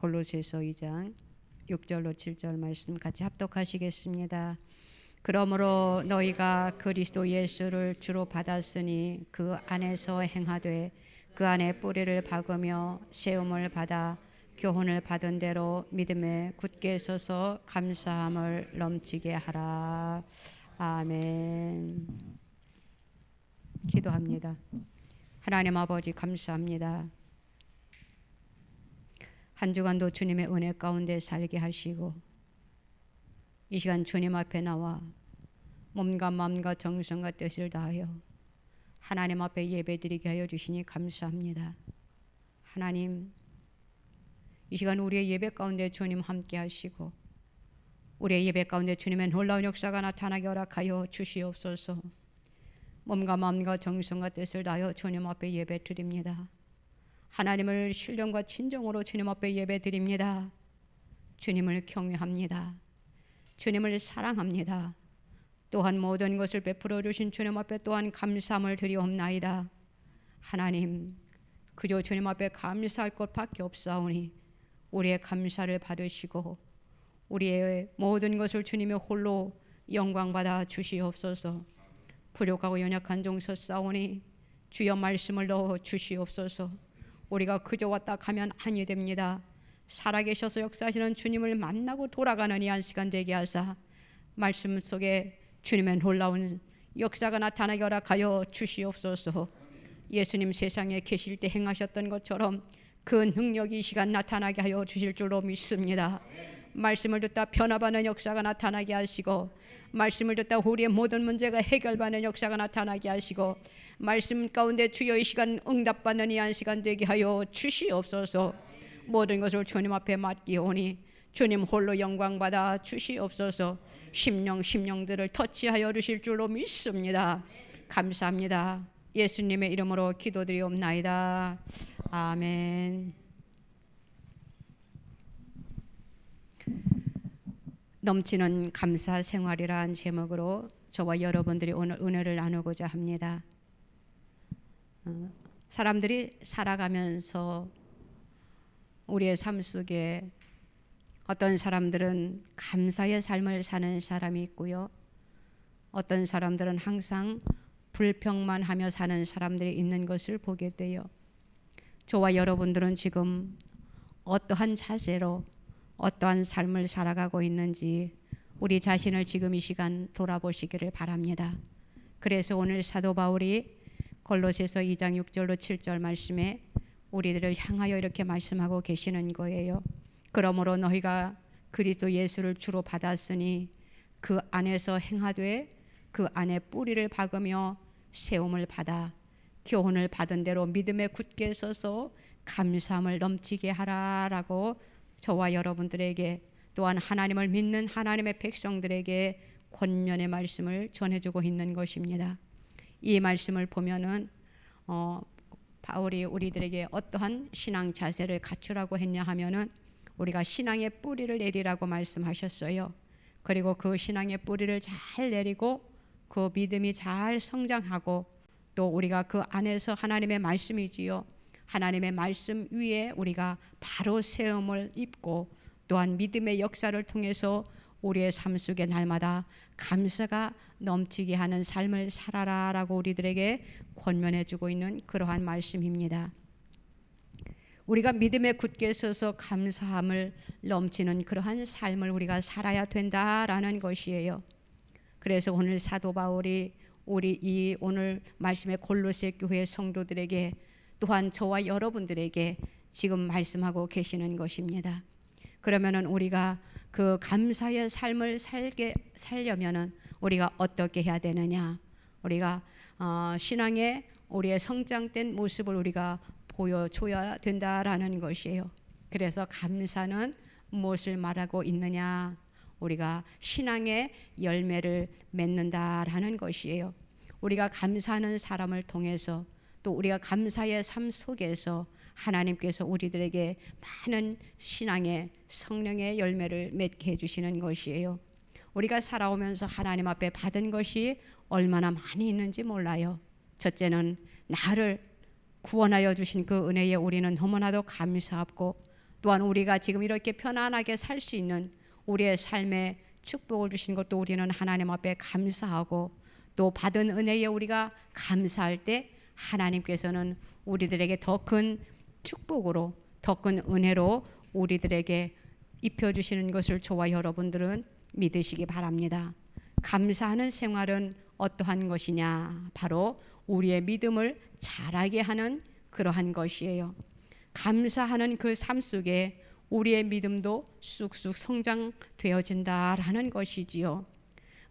골로새서 2장 6절로 7절 말씀 같이 합독하시겠습니다. 그러므로 너희가 그리스도 예수를 주로 받았으니 그 안에서 행하되 그 안에 뿌리를 박으며 세움을 받아 교훈을 받은 대로 믿음에 굳게 서서 감사함을 넘치게 하라. 아멘. 기도합니다. 하나님 아버지 감사합니다. 한 주간도 주님의 은혜 가운데 살게 하시고 이 시간 주님 앞에 나와 몸과 마음과 정성과 뜻을 다하여 하나님 앞에 예배드리게 하여 주시니 감사합니다. 하나님, 이 시간 우리의 예배 가운데 주님 함께 하시고 우리의 예배 가운데 주님의 놀라운 역사가 나타나게 허락하여 주시옵소서. 몸과 마음과 정성과 뜻을 다하여 주님 앞에 예배 드립니다. 하나님을 신령과 친정으로 주님 앞에 예배 드립니다. 주님을 경외합니다. 주님을 사랑합니다. 또한 모든 것을 베풀어 주신 주님 앞에 또한 감사함을 드리옵나이다. 하나님, 그저 주님 앞에 감사할 것밖에 없사오니 우리의 감사를 받으시고 우리의 모든 것을 주님의 홀로 영광받아 주시옵소서. 부족하고 연약한 종서 싸우니 주여 말씀을 넣어 주시옵소서. 우리가 그저 왔다 가면 아니 됩니다. 살아계셔서 역사하시는 주님을 만나고 돌아가는 이 한 시간 되게 하사 말씀 속에 주님의 놀라운 역사가 나타나게 허락하여 주시옵소서. 예수님 세상에 계실 때 행하셨던 것처럼 그 능력이 이 시간 나타나게 하여 주실 줄로 믿습니다. 말씀을 듣다 변화받는 역사가 나타나게 하시고 말씀을 듣다 우리의 모든 문제가 해결받는 역사가 나타나게 하시고 말씀 가운데 주여 이 시간 응답받는 이 한 시간 되게 하여 주시옵소서. 모든 것을 주님 앞에 맡기오니 주님 홀로 영광받아 주시옵소서. 심령들을 터치하여 주실 줄로 믿습니다. 감사합니다. 예수님의 이름으로 기도드리옵나이다. 아멘. 넘치는 감사 생활이라는 제목으로 저와 여러분들이 오늘 은혜를 나누고자 합니다. 사람들이 살아가면서 우리의 삶 속에 어떤 사람들은 감사의 삶을 사는 사람이 있고요. 어떤 사람들은 항상 불평만 하며 사는 사람들이 있는 것을 보게 돼요. 저와 여러분들은 지금 어떠한 자세로 어떠한 삶을 살아가고 있는지 우리 자신을 지금 이 시간 돌아보시기를 바랍니다. 그래서 오늘 사도 바울이 골로새서 2장 6절로 7절 말씀에 우리들을 향하여 이렇게 말씀하고 계시는 거예요. 그러므로 너희가 그리스도 예수를 주로 받았으니 그 안에서 행하되 그 안에 뿌리를 박으며 세움을 받아 교훈을 받은 대로 믿음에 굳게 서서 감사함을 넘치게 하라라고 저와 여러분들에게 또한 하나님을 믿는 하나님의 백성들에게 권면의 말씀을 전해주고 있는 것입니다. 이 말씀을 보면은 바울이 우리들에게 어떠한 신앙 자세를 갖추라고 했냐 하면은 우리가 신앙의 뿌리를 내리라고 말씀하셨어요. 그리고 그 신앙의 뿌리를 잘 내리고 그 믿음이 잘 성장하고 또 우리가 그 안에서 하나님의 말씀이지요. 하나님의 말씀 위에 우리가 바로 세움을 입고 또한 믿음의 역사를 통해서 우리의 삶 속에 날마다 감사가 넘치게 하는 삶을 살아라라고 우리들에게 권면해주고 있는 그러한 말씀입니다. 우리가 믿음에 굳게 서서 감사함을 넘치는 그러한 삶을 우리가 살아야 된다라는 것이에요. 그래서 오늘 사도 바울이 우리 이 오늘 말씀의 골로새 교회 성도들에게 또한 저와 여러분들에게 지금 말씀하고 계시는 것입니다. 그러면은 우리가 그 감사의 삶을 살려면은 우리가 어떻게 해야 되느냐? 우리가 신앙의 우리의 성장된 모습을 우리가 보여줘야 된다라는 것이에요. 그래서 감사는 무엇을 말하고 있느냐? 우리가 신앙의 열매를 맺는다라는 것이에요. 우리가 감사하는 사람을 통해서 또 우리가 감사의 삶 속에서 하나님께서 우리들에게 많은 신앙의 성령의 열매를 맺게 해주시는 것이에요. 우리가 살아오면서 하나님 앞에 받은 것이 얼마나 많이 있는지 몰라요. 첫째는 나를 구원하여 주신 그 은혜에 우리는 너무나도 감사하고 또한 우리가 지금 이렇게 편안하게 살 수 있는 우리의 삶에 축복을 주신 것도 우리는 하나님 앞에 감사하고, 또 받은 은혜에 우리가 감사할 때 하나님께서는 우리들에게 더 큰 축복으로, 더 큰 은혜로 우리들에게 입혀주시는 것을 저와 여러분들은 믿으시기 바랍니다. 감사하는 생활은 어떠한 것이냐? 바로 우리의 믿음을 자라게 하는 그러한 것이에요. 감사하는 그 삶 속에 우리의 믿음도 쑥쑥 성장되어진다라는 것이지요.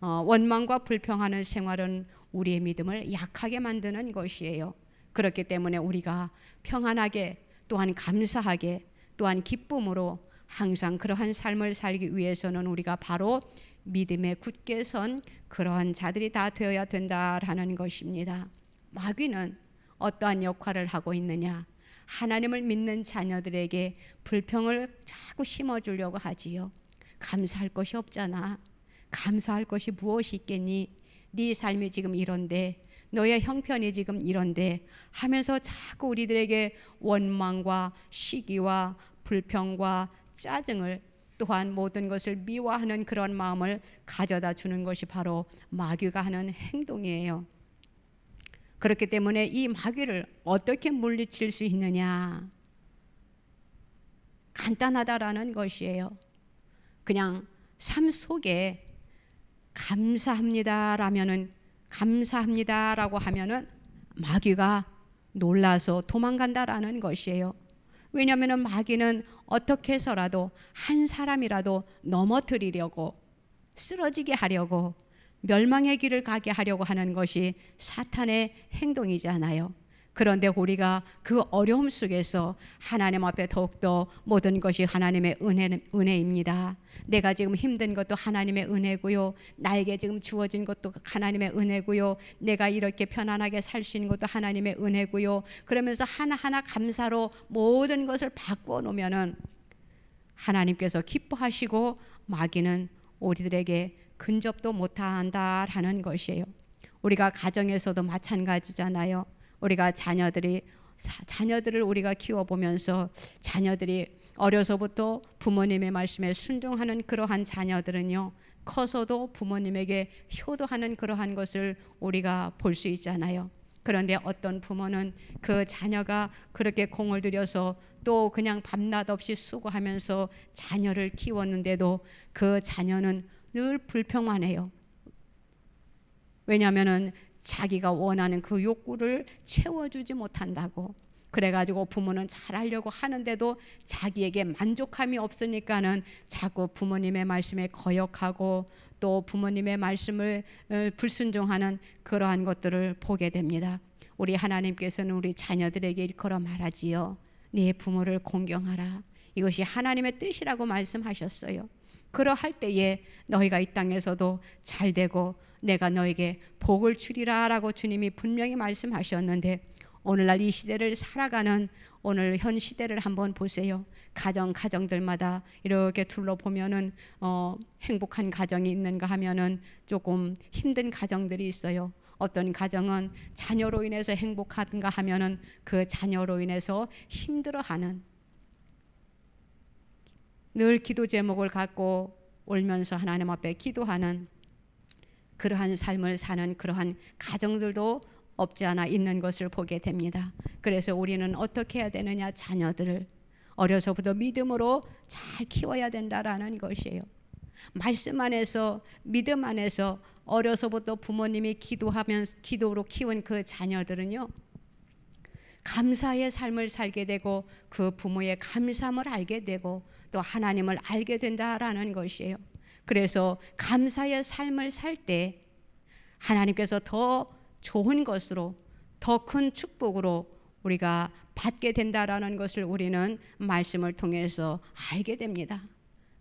원망과 불평하는 생활은 우리의 믿음을 약하게 만드는 것이에요. 그렇기 때문에 우리가 평안하게, 또한 감사하게, 또한 기쁨으로 항상 그러한 삶을 살기 위해서는 우리가 바로 믿음에 굳게 선 그러한 자들이 다 되어야 된다라는 것입니다. 마귀는 어떠한 역할을 하고 있느냐? 하나님을 믿는 자녀들에게 불평을 자꾸 심어주려고 하지요. 감사할 것이 없잖아. 감사할 것이 무엇이 있겠니? 네 삶이 지금 이런데, 너의 형편이 지금 이런데 하면서 자꾸 우리들에게 원망과 시기와 불평과 짜증을, 또한 모든 것을 미워하는 그런 마음을 가져다 주는 것이 바로 마귀가 하는 행동이에요. 그렇기 때문에 이 마귀를 어떻게 물리칠 수 있느냐? 간단하다라는 것이에요. 그냥 삶 속에 감사합니다라고 하면은 마귀가 놀라서 도망간다라는 것이에요. 왜냐하면 마귀는 어떻게 해서라도 한 사람이라도 넘어뜨리려고, 쓰러지게 하려고, 멸망의 길을 가게 하려고 하는 것이 사탄의 행동이잖아요. 그런데 우리가 그 어려움 속에서 하나님 앞에 더욱더 모든 것이 하나님의 은혜입니다. 내가 지금 힘든 것도 하나님의 은혜고요. 나에게 지금 주어진 것도 하나님의 은혜고요. 내가 이렇게 편안하게 살 수 있는 것도 하나님의 은혜고요. 그러면서 하나하나 감사로 모든 것을 바꾸어 놓으면은 하나님께서 기뻐하시고 마귀는 우리들에게 근접도 못한다라는 것이에요. 우리가 가정에서도 마찬가지잖아요. 우리가 자녀들을 우리가 키워보면서 자녀들이 어려서부터 부모님의 말씀에 순종하는 그러한 자녀들은요, 커서도 부모님에게 효도하는 그러한 것을 우리가 볼 수 있잖아요. 그런데 어떤 부모는 그 자녀가 그렇게 공을 들여서 또 그냥 밤낮 없이 수고하면서 자녀를 키웠는데도 그 자녀는 늘 불평만 해요. 왜냐하면은 자기가 원하는 그 욕구를 채워주지 못한다고. 그래가지고 부모는 잘하려고 하는데도 자기에게 만족함이 없으니까는 자꾸 부모님의 말씀에 거역하고 또 부모님의 말씀을 불순종하는 그러한 것들을 보게 됩니다. 우리 하나님께서는 우리 자녀들에게 일컬어 말하지요. 네 부모를 공경하라. 이것이 하나님의 뜻이라고 말씀하셨어요. 그러할 때에 너희가 이 땅에서도 잘되고 내가 너에게 복을 주리라 라고 주님이 분명히 말씀하셨는데, 오늘날 이 시대를 살아가는 오늘 현 시대를 한번 보세요. 가정들마다 이렇게 둘러보면은 행복한 가정이 있는가 하면은 조금 힘든 가정들이 있어요. 어떤 가정은 자녀로 인해서 행복한가 하면은 그 자녀로 인해서 힘들어하는, 늘 기도 제목을 갖고 울면서 하나님 앞에 기도하는 그러한 삶을 사는 그러한 가정들도 없지 않아 있는 것을 보게 됩니다. 그래서 우리는 어떻게 해야 되느냐? 자녀들을 어려서부터 믿음으로 잘 키워야 된다라는 것이에요. 말씀 안에서, 믿음 안에서 어려서부터 부모님이 기도로 키운 그 자녀들은요, 감사의 삶을 살게 되고 그 부모의 감사함을 알게 되고 또 하나님을 알게 된다라는 것이에요. 그래서 감사의 삶을 살 때 하나님께서 더 좋은 것으로, 더 큰 축복으로 우리가 받게 된다라는 것을 우리는 말씀을 통해서 알게 됩니다.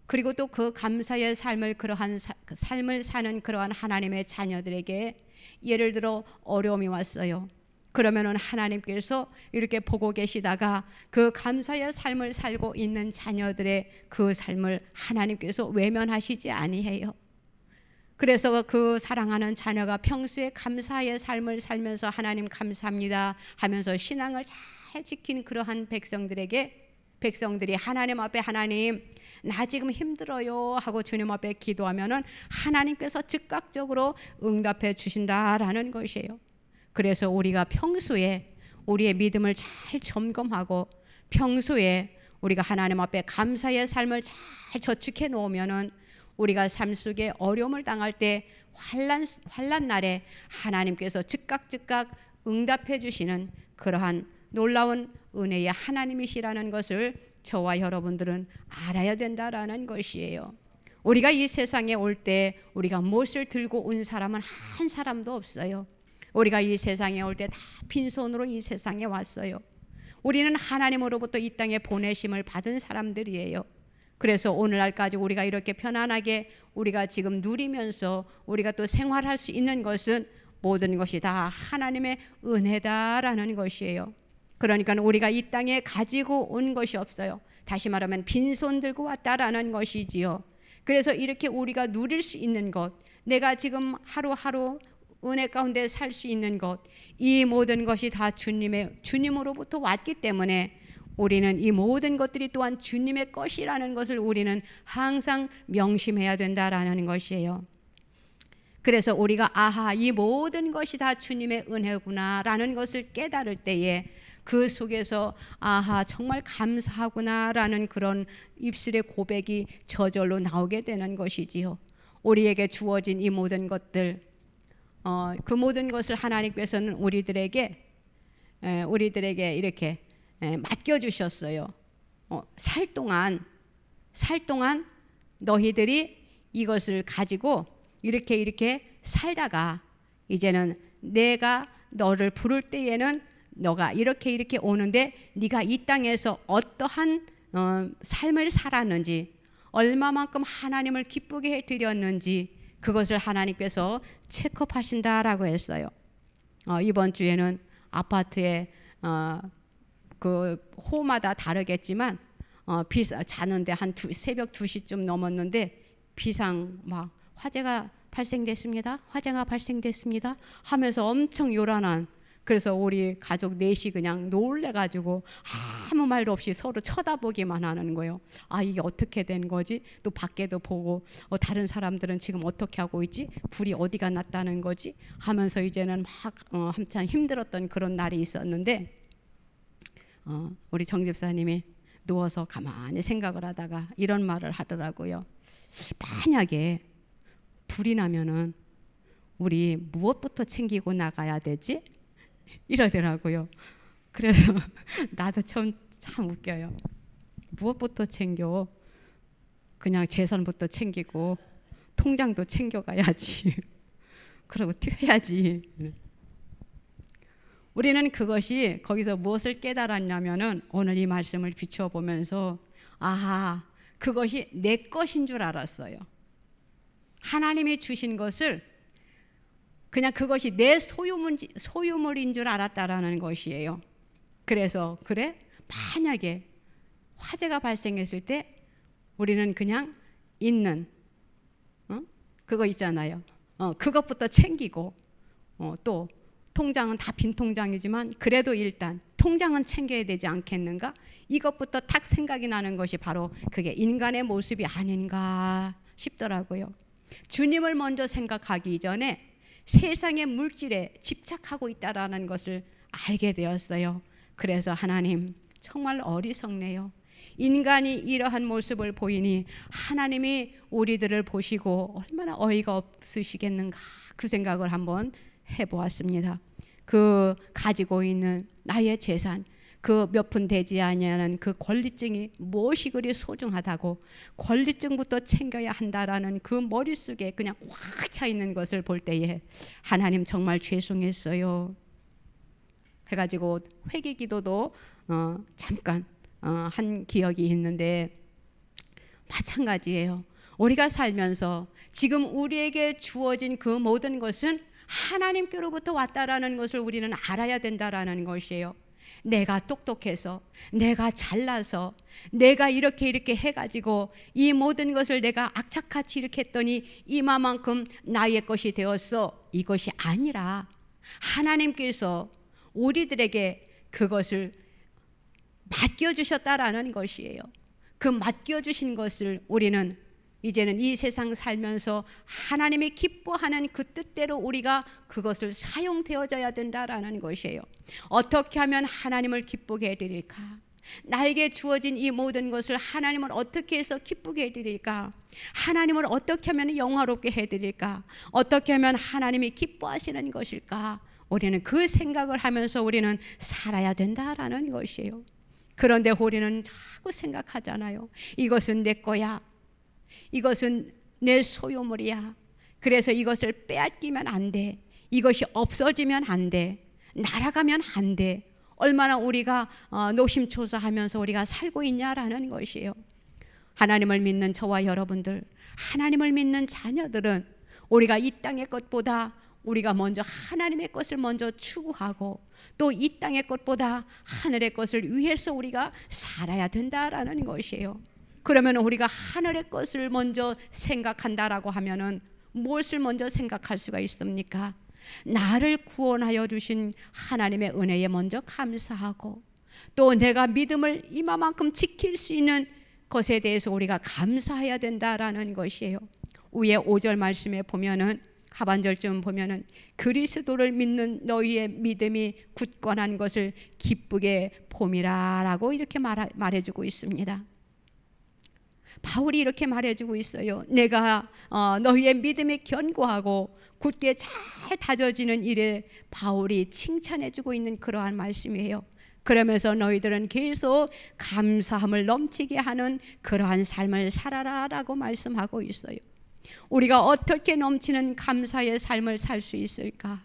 그리고 또 그 감사의 삶을, 그러한 삶을 사는 그러한 하나님의 자녀들에게 예를 들어 어려움이 왔어요. 그러면은 하나님께서 이렇게 보고 계시다가 그 감사의 삶을 살고 있는 자녀들의 그 삶을 하나님께서 외면하시지 아니해요. 그래서 그 사랑하는 자녀가 평소에 감사의 삶을 살면서 하나님 감사합니다 하면서 신앙을 잘 지킨 그러한 백성들이 하나님 앞에 하나님 나 지금 힘들어요 하고 주님 앞에 기도하면은 하나님께서 즉각적으로 응답해 주신다라는 것이에요. 그래서 우리가 평소에 우리의 믿음을 잘 점검하고 평소에 우리가 하나님 앞에 감사의 삶을 잘 저축해 놓으면은 우리가 삶 속에 어려움을 당할 때 환난 날에 하나님께서 즉각 응답해 주시는 그러한 놀라운 은혜의 하나님이시라는 것을 저와 여러분들은 알아야 된다라는 것이에요. 우리가 이 세상에 올 때 우리가 무엇을 들고 온 사람은 한 사람도 없어요. 우리가 이 세상에 올 때 다 빈손으로 이 세상에 왔어요. 우리는 하나님으로부터 이 땅에 보내심을 받은 사람들이에요. 그래서 오늘날까지 우리가 이렇게 편안하게 우리가 지금 누리면서 우리가 또 생활할 수 있는 것은 모든 것이 다 하나님의 은혜다라는 것이에요. 그러니까 우리가 이 땅에 가지고 온 것이 없어요. 다시 말하면 빈손 들고 왔다라는 것이지요. 그래서 이렇게 우리가 누릴 수 있는 것, 내가 지금 하루하루 은혜 가운데 살 수 있는 것, 이 모든 것이 다 주님으로부터 왔기 때문에 우리는 이 모든 것들이 또한 주님의 것이라는 것을 우리는 항상 명심해야 된다라는 것이에요. 그래서 우리가 아하, 이 모든 것이 다 주님의 은혜구나라는 것을 깨달을 때에 그 속에서 아하, 정말 감사하구나라는 그런 입술의 고백이 저절로 나오게 되는 것이지요. 우리에게 주어진 이 모든 것들, 그 모든 것을 하나님께서는 우리들에게 이렇게 맡겨주셨어요. 살 동안 너희들이 이것을 가지고 이렇게 살다가 이제는 내가 너를 부를 때에는 너가 이렇게 오는데 네가 이 땅에서 어떠한 삶을 살았는지, 얼마만큼 하나님을 기쁘게 해드렸는지 그것을 하나님께서 체크하신다라고 했어요. 이번 주에는 아파트에 그 호마다 다르겠지만 자는데 한 새벽 2시쯤 넘었는데 비상 막 화재가 발생됐습니다 하면서 엄청 요란한, 그래서 우리 가족 넷이 그냥 놀래가지고 아무 말도 없이 서로 쳐다보기만 하는 거예요. 아, 이게 어떻게 된 거지? 또 밖에도 보고 다른 사람들은 지금 어떻게 하고 있지? 불이 어디가 났다는 거지? 하면서 이제는 막 한참 힘들었던 그런 날이 있었는데 우리 정 집사님이 누워서 가만히 생각을 하다가 이런 말을 하더라고요. 만약에 불이 나면은 우리 무엇부터 챙기고 나가야 되지? 이러더라고요. 그래서 나도 참 웃겨요. 무엇부터 챙겨? 그냥 재산부터 챙기고 통장도 챙겨가야지. 그러고 튀어야지. 우리는 그것이 거기서 무엇을 깨달았냐면은 오늘 이 말씀을 비추어 보면서 아하, 그것이 내 것인 줄 알았어요. 하나님이 주신 것을 그냥 그것이 내 소유물인 줄 알았다라는 것이에요. 그래서 그래? 만약에 화재가 발생했을 때 우리는 그냥 있는 그거 있잖아요. 그것부터 챙기고 또 통장은 다 빈 통장이지만 그래도 일단 통장은 챙겨야 되지 않겠는가? 이것부터 딱 생각이 나는 것이 바로 그게 인간의 모습이 아닌가 싶더라고요. 주님을 먼저 생각하기 전에 세상의 물질에 집착하고 있다라는 것을 알게 되었어요. 그래서 하나님 정말 어리석네요. 인간이 이러한 모습을 보이니 하나님이 우리들을 보시고 얼마나 어이가 없으시겠는가, 그 생각을 한번 해보았습니다. 그 가지고 있는 나의 재산, 그 몇 푼 되지 아니하는 그 권리증이 무엇이 그리 소중하다고 권리증부터 챙겨야 한다라는 그 머릿속에 그냥 꽉 차 있는 것을 볼 때에 하나님 정말 죄송했어요 해가지고 회개 기도도 잠깐 한 기억이 있는데 마찬가지예요. 우리가 살면서 지금 우리에게 주어진 그 모든 것은 하나님께로부터 왔다라는 것을 우리는 알아야 된다라는 것이에요. 내가 똑똑해서, 내가 잘나서, 내가 이렇게 해가지고 이 모든 것을 내가 악착같이 이렇게 했더니 이마만큼 나의 것이 되었어. 이것이 아니라 하나님께서 우리들에게 그것을 맡겨주셨다라는 것이에요. 그 맡겨주신 것을 우리는 이제는 이 세상 살면서 하나님이 기뻐하는 그 뜻대로 우리가 그것을 사용되어져야 된다라는 것이에요. 어떻게 하면 하나님을 기쁘게 해드릴까? 나에게 주어진 이 모든 것을 하나님을 어떻게 해서 기쁘게 해드릴까? 하나님을 어떻게 하면 영화롭게 해드릴까? 어떻게 하면 하나님이 기뻐하시는 것일까? 우리는 그 생각을 하면서 우리는 살아야 된다라는 것이에요. 그런데 우리는 자꾸 생각하잖아요. 이것은 내 거야. 이것은 내 소유물이야. 그래서 이것을 빼앗기면 안 돼. 이것이 없어지면 안 돼. 날아가면 안 돼. 얼마나 우리가 노심초사하면서 우리가 살고 있냐라는 것이에요. 하나님을 믿는 저와 여러분들, 하나님을 믿는 자녀들은 우리가 이 땅의 것보다 우리가 먼저 하나님의 것을 먼저 추구하고 또 이 땅의 것보다 하늘의 것을 위해서 우리가 살아야 된다라는 것이에요. 그러면 우리가 하늘의 것을 먼저 생각한다라고 하면은 무엇을 먼저 생각할 수가 있습니까? 나를 구원하여 주신 하나님의 은혜에 먼저 감사하고 또 내가 믿음을 이만큼 지킬 수 있는 것에 대해서 우리가 감사해야 된다라는 것이에요. 위에 5절 말씀에 보면은 하반절쯤 보면은 그리스도를 믿는 너희의 믿음이 굳건한 것을 기쁘게 봄이라라고 이렇게 말해주고 있습니다. 바울이 이렇게 말해주고 있어요. 내가 너희의 믿음이 견고하고 굳게 잘 다져지는 일에 바울이 칭찬해주고 있는 그러한 말씀이에요. 그러면서 너희들은 계속 감사함을 넘치게 하는 그러한 삶을 살아라라고 말씀하고 있어요. 우리가 어떻게 넘치는 감사의 삶을 살 수 있을까?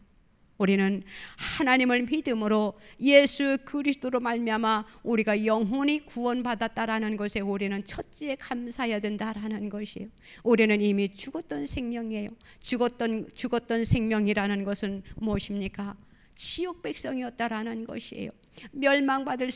우리는 하나님을 믿음으로 예수 그리스도로 말미암아 우리가 영혼이 구원받았다라는 것에 우리는 첫째 감사해야 된다라는 것이에요. 우리는 이미 죽었던 생명이에요. 죽었던 생명이라는 것은 무엇입니까? 지옥 백성이었다라는 것이에요. 멸망받은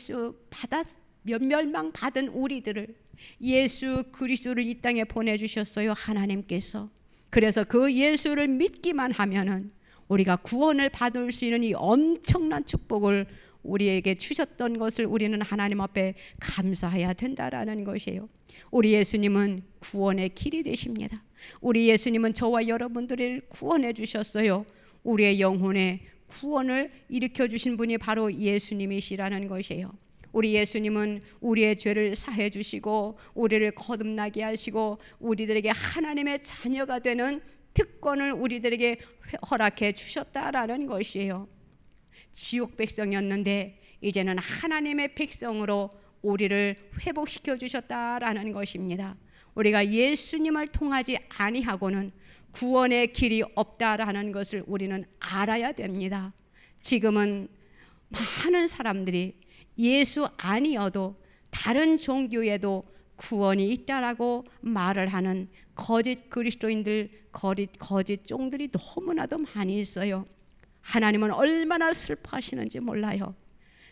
우리들을 예수 그리스도를 이 땅에 보내주셨어요. 하나님께서. 그래서 그 예수를 믿기만 하면은 우리가 구원을 받을 수 있는 이 엄청난 축복을 우리에게 주셨던 것을 우리는 하나님 앞에 감사해야 된다라는 것이에요. 우리 예수님은 구원의 길이 되십니다. 우리 예수님은 저와 여러분들을 구원해 주셨어요. 우리의 영혼의 구원을 일으켜 주신 분이 바로 예수님이시라는 것이에요. 우리 예수님은 우리의 죄를 사해 주시고 우리를 거듭나게 하시고 우리들에게 하나님의 자녀가 되는 특권을 우리들에게 허락해 주셨다라는 것이에요. 지옥 백성이었는데 이제는 하나님의 백성으로 우리를 회복시켜 주셨다라는 것입니다. 우리가 예수님을 통하지 아니하고는 구원의 길이 없다라는 것을 우리는 알아야 됩니다. 지금은 많은 사람들이 예수 아니어도 다른 종교에도 구원이 있다라고 말을 하는 거짓 그리스도인들, 거짓 종들이 너무나도 많이 있어요. 하나님은 얼마나 슬퍼하시는지 몰라요.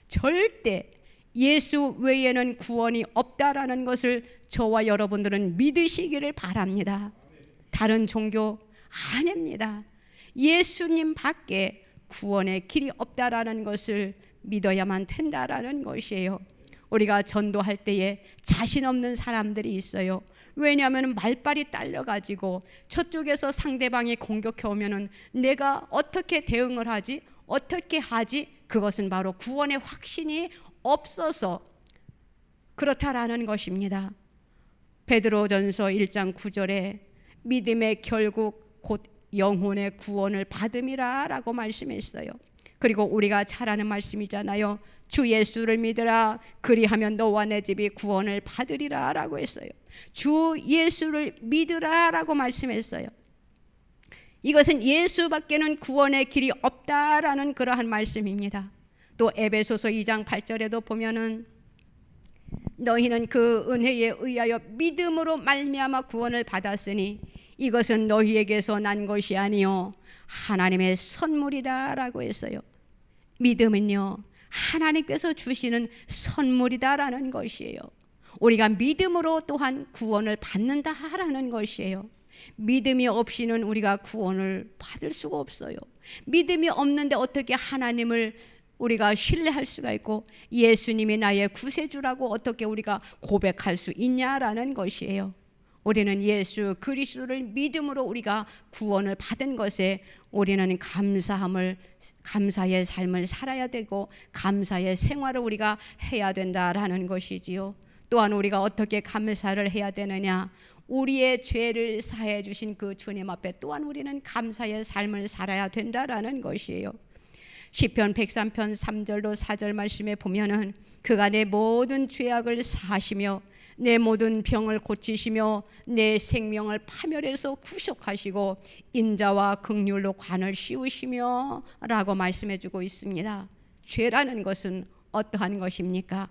절대 예수 외에는 구원이 없다라는 것을 저와 여러분들은 믿으시기를 바랍니다. 다른 종교 아닙니다. 예수님 밖에 구원의 길이 없다라는 것을 믿어야만 된다라는 것이에요. 우리가 전도할 때에 자신 없는 사람들이 있어요. 왜냐하면 말빨이 딸려가지고 저쪽에서 상대방이 공격해 오면은 내가 어떻게 대응을 하지? 어떻게 하지? 그것은 바로 구원의 확신이 없어서 그렇다라는 것입니다. 베드로전서 1장 9절에 믿음의 결국 곧 영혼의 구원을 받음이라 라고 말씀했어요. 그리고 우리가 잘 아는 말씀이잖아요. 주 예수를 믿으라 그리하면 너와 내 집이 구원을 받으리라 라고 했어요. 주 예수를 믿으라 라고 말씀했어요. 이것은 예수밖에는 구원의 길이 없다라는 그러한 말씀입니다. 또 에베소서 2장 8절에도 보면은 너희는 그 은혜에 의하여 믿음으로 말미암아 구원을 받았으니 이것은 너희에게서 난 것이 아니요 하나님의 선물이다 라고 했어요. 믿음은요 하나님께서 주시는 선물이다라는 것이에요. 우리가 믿음으로 또한 구원을 받는다라는 것이에요. 믿음이 없이는 우리가 구원을 받을 수가 없어요. 믿음이 없는데 어떻게 하나님을 우리가 신뢰할 수가 있고 예수님이 나의 구세주라고 어떻게 우리가 고백할 수 있냐라는 것이에요. 우리는 예수 그리스도를 믿음으로 우리가 구원을 받은 것에 우리는 감사의 삶을 살아야 되고 감사의 생활을 우리가 해야 된다라는 것이지요. 또한 우리가 어떻게 감사를 해야 되느냐? 우리의 죄를 사해 주신 그 주님 앞에 또한 우리는 감사의 삶을 살아야 된다라는 것이에요. 시편 103편 3절로 4절 말씀에 보면은 그가 내 모든 죄악을 사하시며 내 모든 병을 고치시며 내 생명을 파멸해서 구속하시고 인자와 긍휼로 관을 씌우시며 라고 말씀해 주고 있습니다. 죄라는 것은 어떠한 것입니까?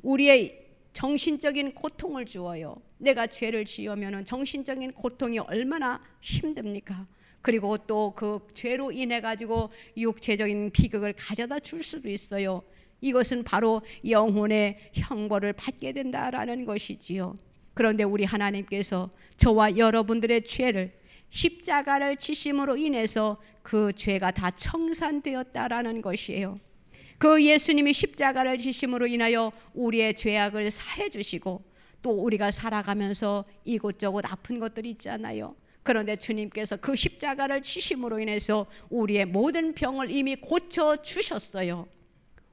우리의 정신적인 고통을 주어요. 내가 죄를 지으면 정신적인 고통이 얼마나 힘듭니까? 그리고 또 그 죄로 인해 가지고 육체적인 비극을 가져다 줄 수도 있어요. 이것은 바로 영혼의 형벌을 받게 된다라는 것이지요. 그런데 우리 하나님께서 저와 여러분들의 죄를 십자가를 지심으로 인해서 그 죄가 다 청산되었다라는 것이에요. 그 예수님이 십자가를 지심으로 인하여 우리의 죄악을 사해 주시고 또 우리가 살아가면서 이곳저곳 아픈 것들이 있잖아요. 그런데 주님께서 그 십자가를 지심으로 인해서 우리의 모든 병을 이미 고쳐 주셨어요.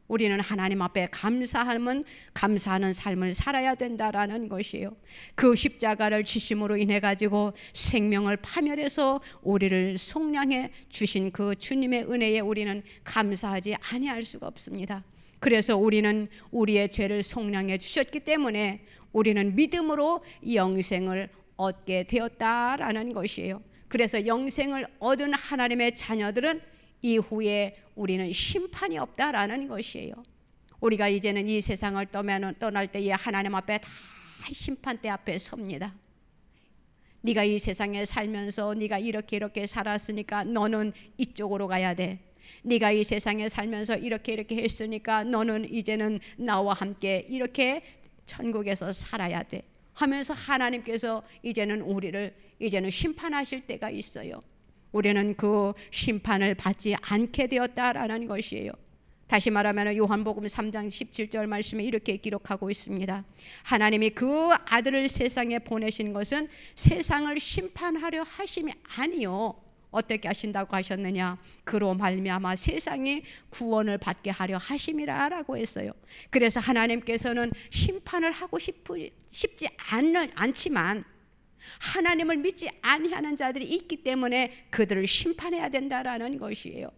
우리는 하나님 앞에 감사하는 삶을 살아야 된다라는 것이에요. 그 십자가를 지심으로 인해 가지고 생명을 파멸해서 우리를 속량해 주신 그 주님의 은혜에 우리는 감사하지 아니할 수가 없습니다. 그래서 우리는 우리의 죄를 속량해 주셨기 때문에 우리는 믿음으로 영생을 얻게 되었다라는 것이에요. 그래서 영생을 얻은 하나님의 자녀들은 이후에 우리는 심판이 없다라는 것이에요. 우리가 이제는 이 세상을 떠날 때에 하나님 앞에 다 심판대 앞에 섭니다. 네가 이 세상에 살면서 네가 이렇게 살았으니까 너는 이쪽으로 가야 돼. 네가 이 세상에 살면서 이렇게 했으니까 너는 이제는 나와 함께 이렇게 천국에서 살아야 돼 하면서 하나님께서 이제는 우리를 심판하실 때가 있어요. 우리는 그 심판을 받지 않게 되었다라는 것이에요. 다시 말하면 요한복음 3장 17절 말씀에 이렇게 기록하고 있습니다. 하나님이 그 아들을 세상에 보내신 것은 세상을 심판하려 하심이 아니요. 어떻게 하신다고 하셨느냐? 그로 말미암아 세상이 구원을 받게 하려 하심이라라고 했어요. 그래서 하나님께서는 심판을 하고 싶지 않지만 하나님을 믿지 아니하는 자들이 있기 때문에 그들을 심판해야 된다라는 것이에요.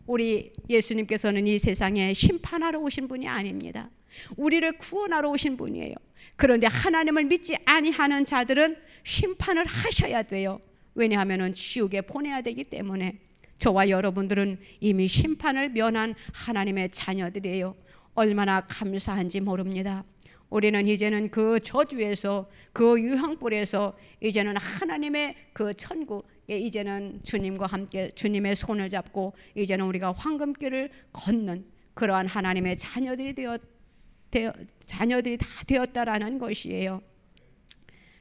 우리 예수님께서는 이 세상에 심판하러 오신 분이 아닙니다. 우리를 구원하러 오신 분이에요. 그런데 하나님을 믿지 아니하는 자들은 심판을 하셔야 돼요. 왜냐하면 지옥에 보내야 되기 때문에. 저와 여러분들은 이미 심판을 면한 하나님의 자녀들이에요. 얼마나 감사한지 모릅니다. 우리는 이제는 그 저주에서 그 유황불에서 이제는 하나님의 그 천국에 이제는 주님과 함께 주님의 손을 잡고 이제는 우리가 황금길을 걷는 그러한 하나님의 자녀들이 다 되었다라는 것이에요.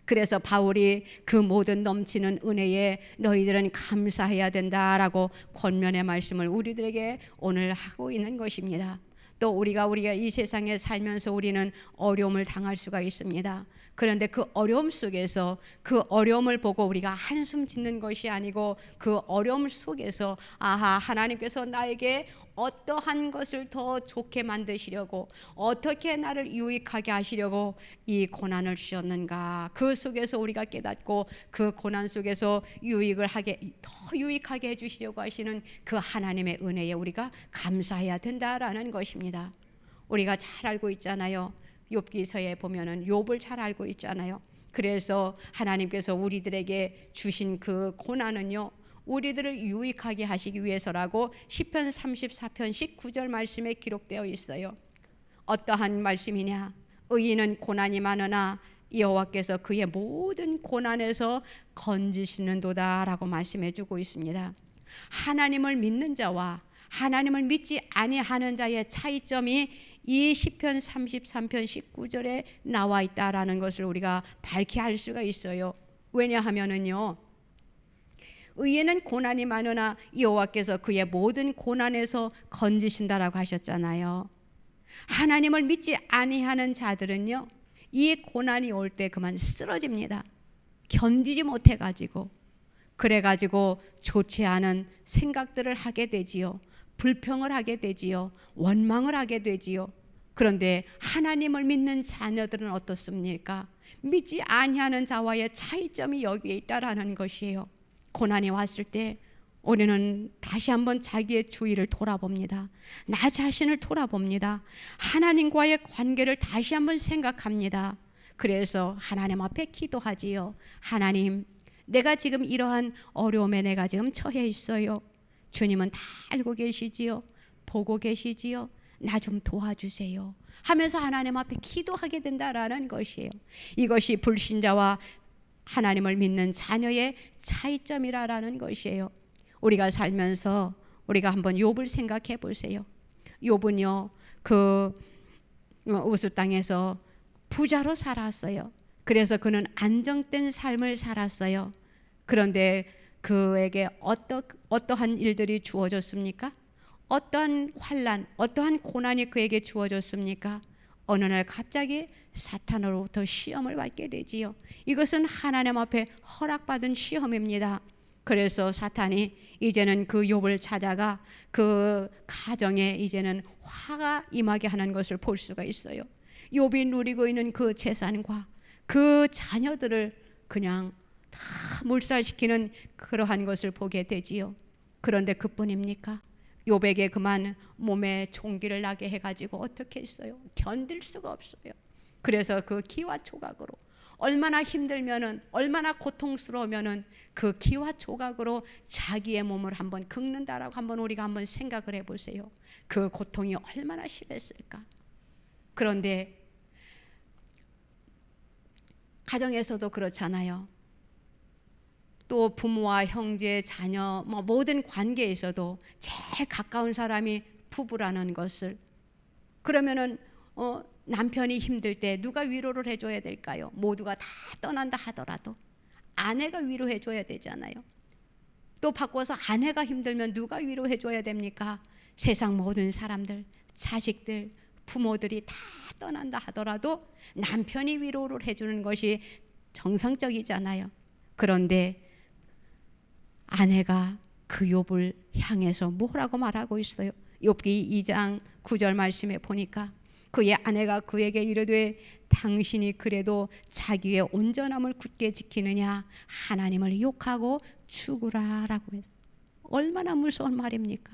그래서 바울이 그 모든 넘치는 은혜에 너희들은 감사해야 된다라고 권면의 말씀을 우리들에게 오늘 하고 있는 것입니다. 또 우리가 이 세상에 살면서 우리는 어려움을 당할 수가 있습니다. 그런데 그 어려움 속에서 그 어려움을 보고 우리가 한숨 짓는 것이 아니고 그 어려움 속에서 하나님께서 나에게 어떠한 것을 더 좋게 만드시려고 어떻게 나를 유익하게 하시려고 이 고난을 주셨는가, 그 속에서 우리가 깨닫고 그 고난 속에서 더 유익하게 해주시려고 하시는 그 하나님의 은혜에 우리가 감사해야 된다라는 것입니다. 우리가 잘 알고 있잖아요. 욥기서에 보면은 욥을 잘 알고 있잖아요. 그래서 하나님께서 우리들에게 주신 그 고난은요, 우리들을 유익하게 하시기 위해서라고 시편 34편 19절 말씀에 기록되어 있어요. 어떠한 말씀이냐? 의인은 고난이 많으나 여호와께서 그의 모든 고난에서 건지시는도다라고 말씀해주고 있습니다. 하나님을 믿는 자와 하나님을 믿지 아니하는 자의 차이점이 이 시편 33편 19절에 나와 있다라는 것을 우리가 밝히 알 수가 있어요. 왜냐하면은요, 의인은 고난이 많으나 여호와께서 그의 모든 고난에서 건지신다라고 하셨잖아요. 하나님을 믿지 아니하는 자들은요, 이 고난이 올 때 그만 쓰러집니다. 견디지 못해가지고, 그래가지고 좋지 않은 생각들을 하게 되지요. 불평을 하게 되지요. 원망을 하게 되지요. 그런데 하나님을 믿는 자녀들은 어떻습니까? 믿지 아니하는 자와의 차이점이 여기에 있다라는 것이에요. 고난이 왔을 때 우리는 다시 한번 자기의 주의를 돌아봅니다. 나 자신을 돌아봅니다. 하나님과의 관계를 다시 한번 생각합니다. 그래서 하나님 앞에 기도하지요. 하나님, 내가 지금 이러한 어려움에 내가 지금 처해 있어요. 주님은 다 알고 계시지요. 보고 계시지요. 나 좀 도와주세요 하면서 하나님 앞에 기도하게 된다라는 것이에요. 이것이 불신자와 하나님을 믿는 자녀의 차이점이라는 것이에요. 우리가 살면서 우리가 한번 욥을 생각해 보세요. 욥은요, 그 우스 땅에서 부자로 살았어요. 그래서 그는 안정된 삶을 살았어요. 그런데 그에게 어떠한 일들이 주어졌습니까? 어떠한 환난, 어떠한 고난이 그에게 주어졌습니까? 어느 날 갑자기 사탄으로부터 시험을 받게 되지요. 이것은 하나님 앞에 허락받은 시험입니다. 그래서 사탄이 이제는 그 욥을 찾아가 그 가정에 이제는 화가 임하게 하는 것을 볼 수가 있어요. 욥이 누리고 있는 그 재산과 그 자녀들을 그냥 다 몰살시키는 그러한 것을 보게 되지요. 그런데 그뿐입니까? 욥에게 그만 몸에 종기를 나게 해가지고 어떻게 했어요? 견딜 수가 없어요. 그래서 그 기와 조각으로 얼마나 힘들면은, 얼마나 고통스러우면은 그 기와 조각으로 자기의 몸을 한번 긁는다라고 한번 우리가 한번 생각을 해보세요. 그 고통이 얼마나 심했을까? 그런데 가정에서도 그렇잖아요. 또 부모와 형제, 자녀, 모든 관계에서도 제일 가까운 사람이 부부라는 것을, 그러면은 남편이 힘들 때 누가 위로를 해줘야 될까요? 모두가 다 떠난다 하더라도 아내가 위로해줘야 되잖아요. 또 바꿔서 아내가 힘들면 누가 위로해줘야 됩니까? 세상 모든 사람들, 자식들, 부모들이 다 떠난다 하더라도 남편이 위로를 해주는 것이 정상적이잖아요. 그런데 아내가 그 욥을 향해서 뭐라고 말하고 있어요? 욥기 2장 9절 말씀에 보니까 그의 아내가 그에게 이르되 당신이 그래도 자기의 온전함을 굳게 지키느냐? 하나님을 욕하고 죽으라 라고 해서. 얼마나 무서운 말입니까?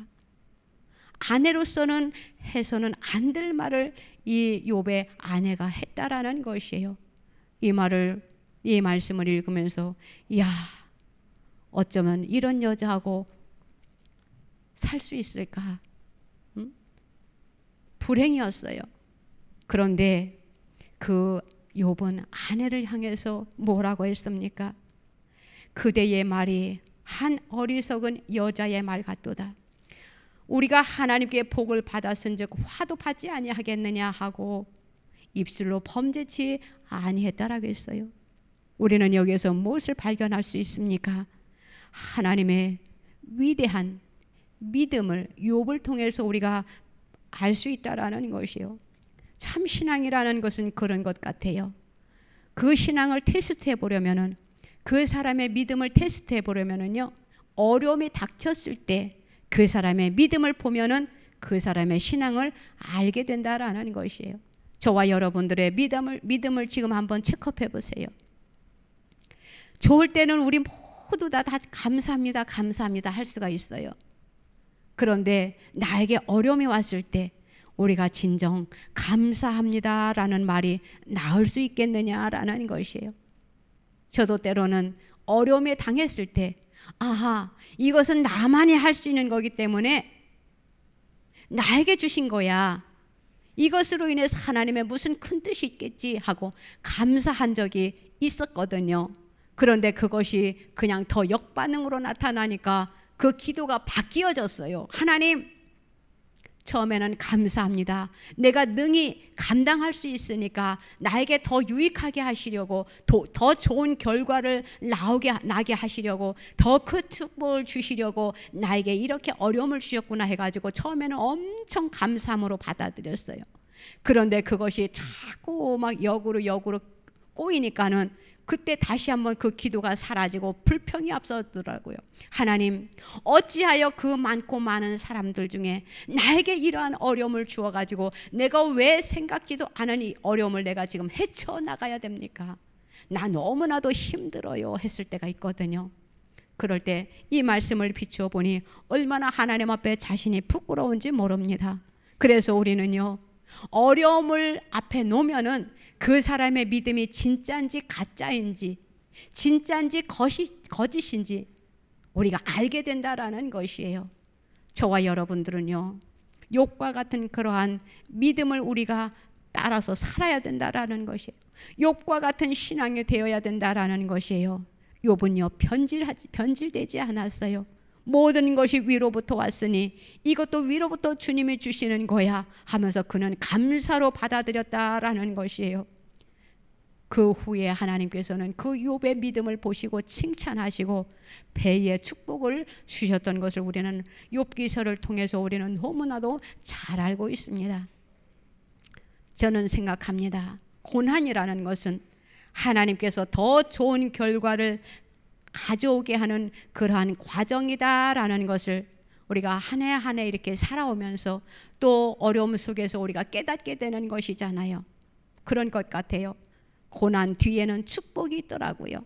아내로서는 해서는 안 될 말을 이 욥의 아내가 했다라는 것이에요. 이 말씀을 읽으면서 야, 어쩌면 이런 여자하고 살 수 있을까? 불행이었어요. 그런데 그 욥은 아내를 향해서 뭐라고 했습니까? 그대의 말이 한 어리석은 여자의 말 같도다. 우리가 하나님께 복을 받았은즉 화도 받지 아니하겠느냐 하고 입술로 범죄치 아니했다라고 했어요. 우리는 여기에서 무엇을 발견할 수 있습니까? 하나님의 위대한 믿음을 욥을 통해서 우리가 알 수 있다라는 것이요. 참 신앙이라는 것은 그런 것 같아요. 그 신앙을 테스트해 보려면은, 그 사람의 믿음을 테스트해 보려면은요, 어려움이 닥쳤을 때 그 사람의 믿음을 보면은 그 사람의 신앙을 알게 된다라는 것이에요. 저와 여러분들의 믿음을 지금 한번 체크해 보세요. 좋을 때는 우리 모두 다 감사합니다, 감사합니다 할 수가 있어요. 그런데 나에게 어려움이 왔을 때 우리가 진정 감사합니다라는 말이 나올 수 있겠느냐라는 것이에요. 저도 때로는 어려움에 당했을 때 아하, 이것은 나만이 할 수 있는 거기 때문에 나에게 주신 거야. 이것으로 인해서 하나님의 무슨 큰 뜻이 있겠지 하고 감사한 적이 있었거든요. 그런데 그것이 그냥 더 역반응으로 나타나니까 그 기도가 바뀌어졌어요. 하나님, 처음에는 감사합니다. 내가 능히 감당할 수 있으니까 나에게 더 유익하게 하시려고, 더 좋은 결과를 나게 하시려고, 더 큰 축복을 주시려고 나에게 이렇게 어려움을 주셨구나 해가지고 처음에는 엄청 감사함으로 받아들였어요. 그런데 그것이 자꾸 막 역으로 꼬이니까는 그때 다시 한번 그 기도가 사라지고 불평이 앞서더라고요. 하나님, 어찌하여 그 많고 많은 사람들 중에 나에게 이러한 어려움을 주어가지고 내가 왜 생각지도 않은 이 어려움을 내가 지금 헤쳐나가야 됩니까? 나 너무나도 힘들어요 했을 때가 있거든요. 그럴 때 이 말씀을 비추어 보니 얼마나 하나님 앞에 자신이 부끄러운지 모릅니다. 그래서 우리는요, 어려움을 앞에 놓으면은 그 사람의 믿음이 진짜인지 가짜인지, 진짜인지 거짓인지 우리가 알게 된다라는 것이에요. 저와 여러분들은요, 욥과 같은 그러한 믿음을 우리가 따라서 살아야 된다라는 것이에요. 욥과 같은 신앙이 되어야 된다라는 것이에요. 욥은요, 변질되지 않았어요. 모든 것이 위로부터 왔으니 이것도 위로부터 주님이 주시는 거야 하면서 그는 감사로 받아들였다라는 것이에요. 그 후에 하나님께서는 그 욥의 믿음을 보시고 칭찬하시고 배의 축복을 주셨던 것을 우리는 욥기서를 통해서 우리는 너무나도 잘 알고 있습니다. 저는 생각합니다. 고난이라는 것은 하나님께서 더 좋은 결과를 가져오게 하는 그러한 과정이다라는 것을 우리가 한 해 한 해 이렇게 살아오면서 또 어려움 속에서 우리가 깨닫게 되는 것이잖아요. 그런 것 같아요. 고난 뒤에는 축복이 있더라고요.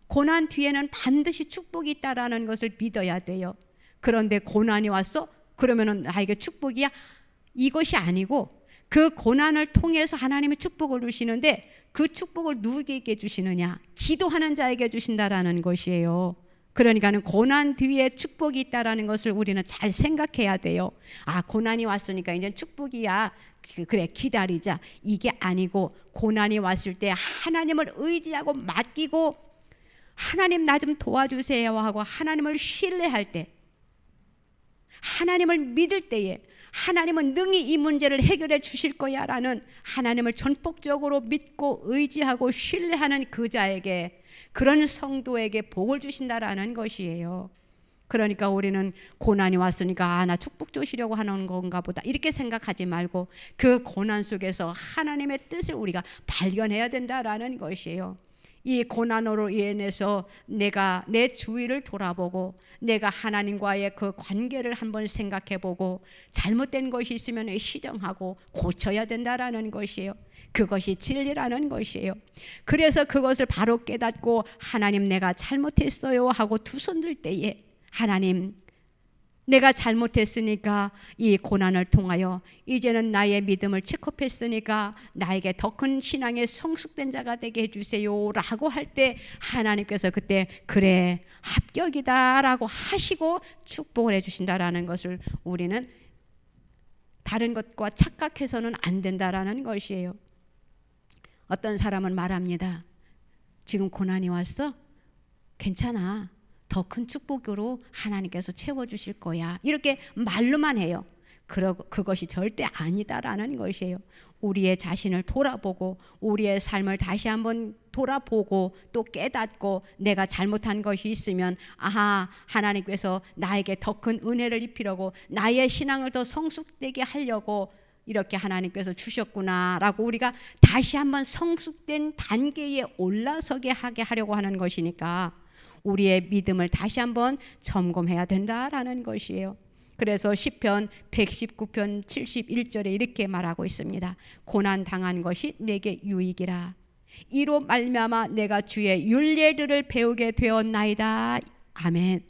고난 뒤에는 반드시 축복이 있다라는 것을 믿어야 돼요. 그런데 고난이 왔어? 그러면은 나에게 축복이야? 이것이 아니고 그 고난을 통해서 하나님의 축복을 주시는데 그 축복을 누구에게 주시느냐? 기도하는 자에게 주신다라는 것이에요. 그러니까는 고난 뒤에 축복이 있다라는 것을 우리는 잘 생각해야 돼요. 아, 고난이 왔으니까 이제 축복이야. 그래, 기다리자. 이게 아니고 고난이 왔을 때 하나님을 의지하고 맡기고 하나님 나 좀 도와주세요 하고 하나님을 신뢰할 때, 하나님을 믿을 때에 하나님은 능히 이 문제를 해결해 주실 거야 라는 하나님을 전폭적으로 믿고 의지하고 신뢰하는 그 자에게, 그런 성도에게 복을 주신다라는 것이에요. 그러니까 우리는 고난이 왔으니까 나 축복 주시려고 하는 건가 보다 이렇게 생각하지 말고 그 고난 속에서 하나님의 뜻을 우리가 발견해야 된다라는 것이에요. 이 고난으로 인해서 내가 내 주위를 돌아보고 내가 하나님과의 그 관계를 한번 생각해보고 잘못된 것이 있으면 시정하고 고쳐야 된다라는 것이에요. 그것이 진리라는 것이에요. 그래서 그것을 바로 깨닫고 하나님 내가 잘못했어요 하고 두 손 들 때에 하나님 내가 잘못했으니까 이 고난을 통하여 이제는 나의 믿음을 체크했으니까 나에게 더 큰 신앙의 성숙된 자가 되게 해주세요 라고 할 때 하나님께서 그때 그래 합격이다 라고 하시고 축복을 해주신다라는 것을 우리는 다른 것과 착각해서는 안 된다라는 것이에요. 어떤 사람은 말합니다. 지금 고난이 왔어? 괜찮아. 더 큰 축복으로 하나님께서 채워주실 거야. 이렇게 말로만 해요. 그것이 절대 아니다라는 것이에요. 우리의 자신을 돌아보고 우리의 삶을 다시 한번 돌아보고 또 깨닫고 내가 잘못한 것이 있으면 아하, 하나님께서 나에게 더 큰 은혜를 입히려고 나의 신앙을 더 성숙되게 하려고 이렇게 하나님께서 주셨구나 라고 우리가 다시 한번 성숙된 단계에 올라서게 하게 하려고 하는 것이니까 우리의 믿음을 다시 한번 점검해야 된다라는 것이에요. 그래서 시편 119편 71절에 이렇게 말하고 있습니다. 고난 당한 것이 내게 유익이라. 이로 말미암아 내가 주의 율례들을 배우게 되었나이다. 아멘.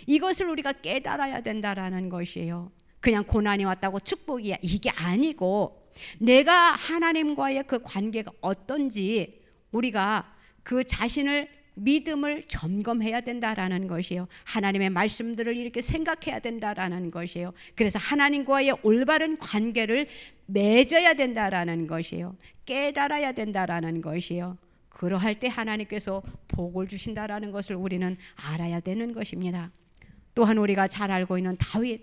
이것을 우리가 깨달아야 된다라는 것이에요. 그냥 고난이 왔다고 축복이야 이게 아니고 내가 하나님과의 그 관계가 어떤지 우리가 그 자신을 믿음을 점검해야 된다라는 것이에요. 하나님의 말씀들을 이렇게 생각해야 된다라는 것이에요. 그래서 하나님과의 올바른 관계를 맺어야 된다라는 것이에요. 깨달아야 된다라는 것이에요. 그러할 때 하나님께서 복을 주신다라는 것을 우리는 알아야 되는 것입니다. 또한 우리가 잘 알고 있는 다윗,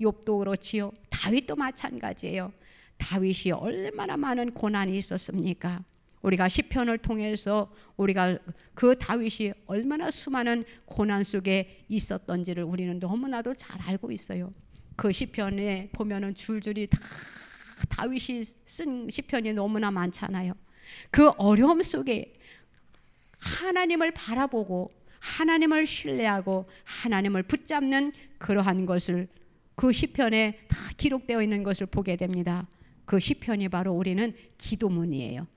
욥도 그렇지요. 다윗도 마찬가지예요. 다윗이 얼마나 많은 고난이 있었습니까? 우리가 시편을 통해서 우리가 그 다윗이 얼마나 수많은 고난 속에 있었던지를 우리는 너무나도 잘 알고 있어요. 그 시편에 보면은 줄줄이 다 다윗이 쓴 시편이 너무나 많잖아요. 그 어려움 속에 하나님을 바라보고 하나님을 신뢰하고 하나님을 붙잡는 그러한 것을 그 시편에 다 기록되어 있는 것을 보게 됩니다. 그 시편이 바로 우리는 기도문이에요.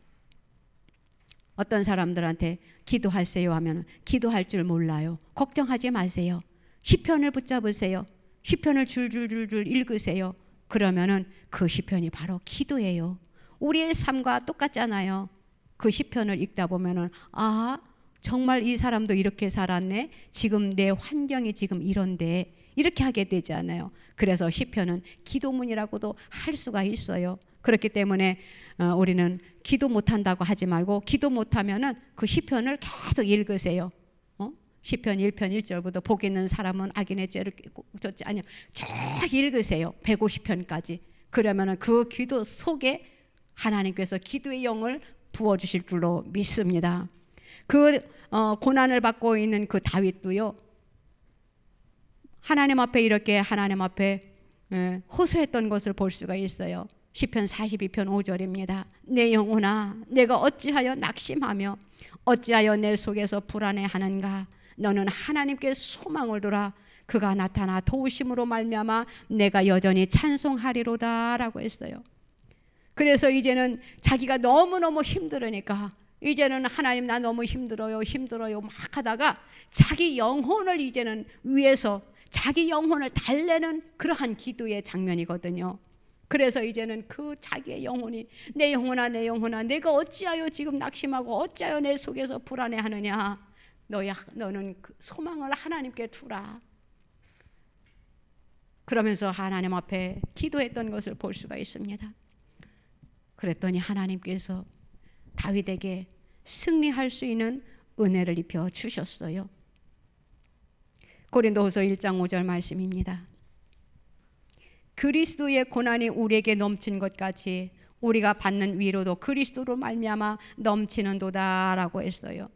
어떤 사람들한테 기도하세요 하면 기도할 줄 몰라요. 걱정하지 마세요. 시편을 붙잡으세요. 시편을 줄줄줄줄 읽으세요. 그러면은 그 시편이 바로 기도예요. 우리의 삶과 똑같잖아요. 그 시편을 읽다 보면은 아, 정말 이 사람도 이렇게 살았네. 지금 내 환경이 지금 이런데 이렇게 하게 되잖아요. 그래서 시편은 기도문이라고도 할 수가 있어요. 그렇기 때문에 우리는 기도 못한다고 하지 말고 기도 못하면은 그 시편을 계속 읽으세요. 시편 1편 1절부터 복 있는 사람은 악인의 죄를 쫓지 아니요. 쭉 읽으세요. 150편까지. 그러면은 그 기도 속에 하나님께서 기도의 영을 부어주실 줄로 믿습니다. 그 고난을 받고 있는 그 다윗도요. 하나님 앞에 이렇게 하나님 앞에 호소했던 것을 볼 수가 있어요. 시편 42편 5절입니다. 내 영혼아 내가 어찌하여 낙심하며 어찌하여 내 속에서 불안해하는가. 너는 하나님께 소망을 두라. 그가 나타나 도우심으로 말미암아 내가 여전히 찬송하리로다 라고 했어요. 그래서 이제는 자기가 너무너무 힘들으니까 이제는 하나님 나 너무 힘들어요 막 하다가 자기 영혼을 이제는 위해서 자기 영혼을 달래는 그러한 기도의 장면이거든요. 그래서 이제는 그 자기의 영혼이 내 영혼아 내 영혼아 내가 어찌하여 지금 낙심하고 어찌하여 내 속에서 불안해하느냐. 너는 그 소망을 하나님께 두라. 그러면서 하나님 앞에 기도했던 것을 볼 수가 있습니다. 그랬더니 하나님께서 다윗에게 승리할 수 있는 은혜를 입혀 주셨어요. 고린도후서 1장 5절 말씀입니다. 그리스도의 고난이 우리에게 넘친 것 같이 우리가 받는 위로도 그리스도로 말미암아 넘치는도다라고 했어요.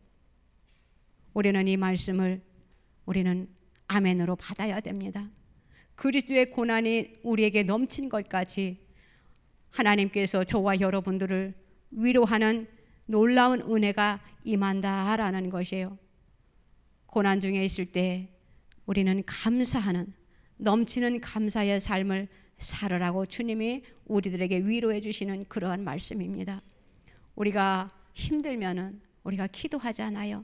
우리는 이 말씀을 우리는 아멘으로 받아야 됩니다. 그리스도의 고난이 우리에게 넘친 것 같이 하나님께서 저와 여러분들을 위로하는 놀라운 은혜가 임한다라는 것이에요. 고난 중에 있을 때 우리는 감사하는 넘치는 감사의 삶을 살으라고 주님이 우리들에게 위로해 주시는 그러한 말씀입니다. 우리가 힘들면은 우리가 기도하잖아요.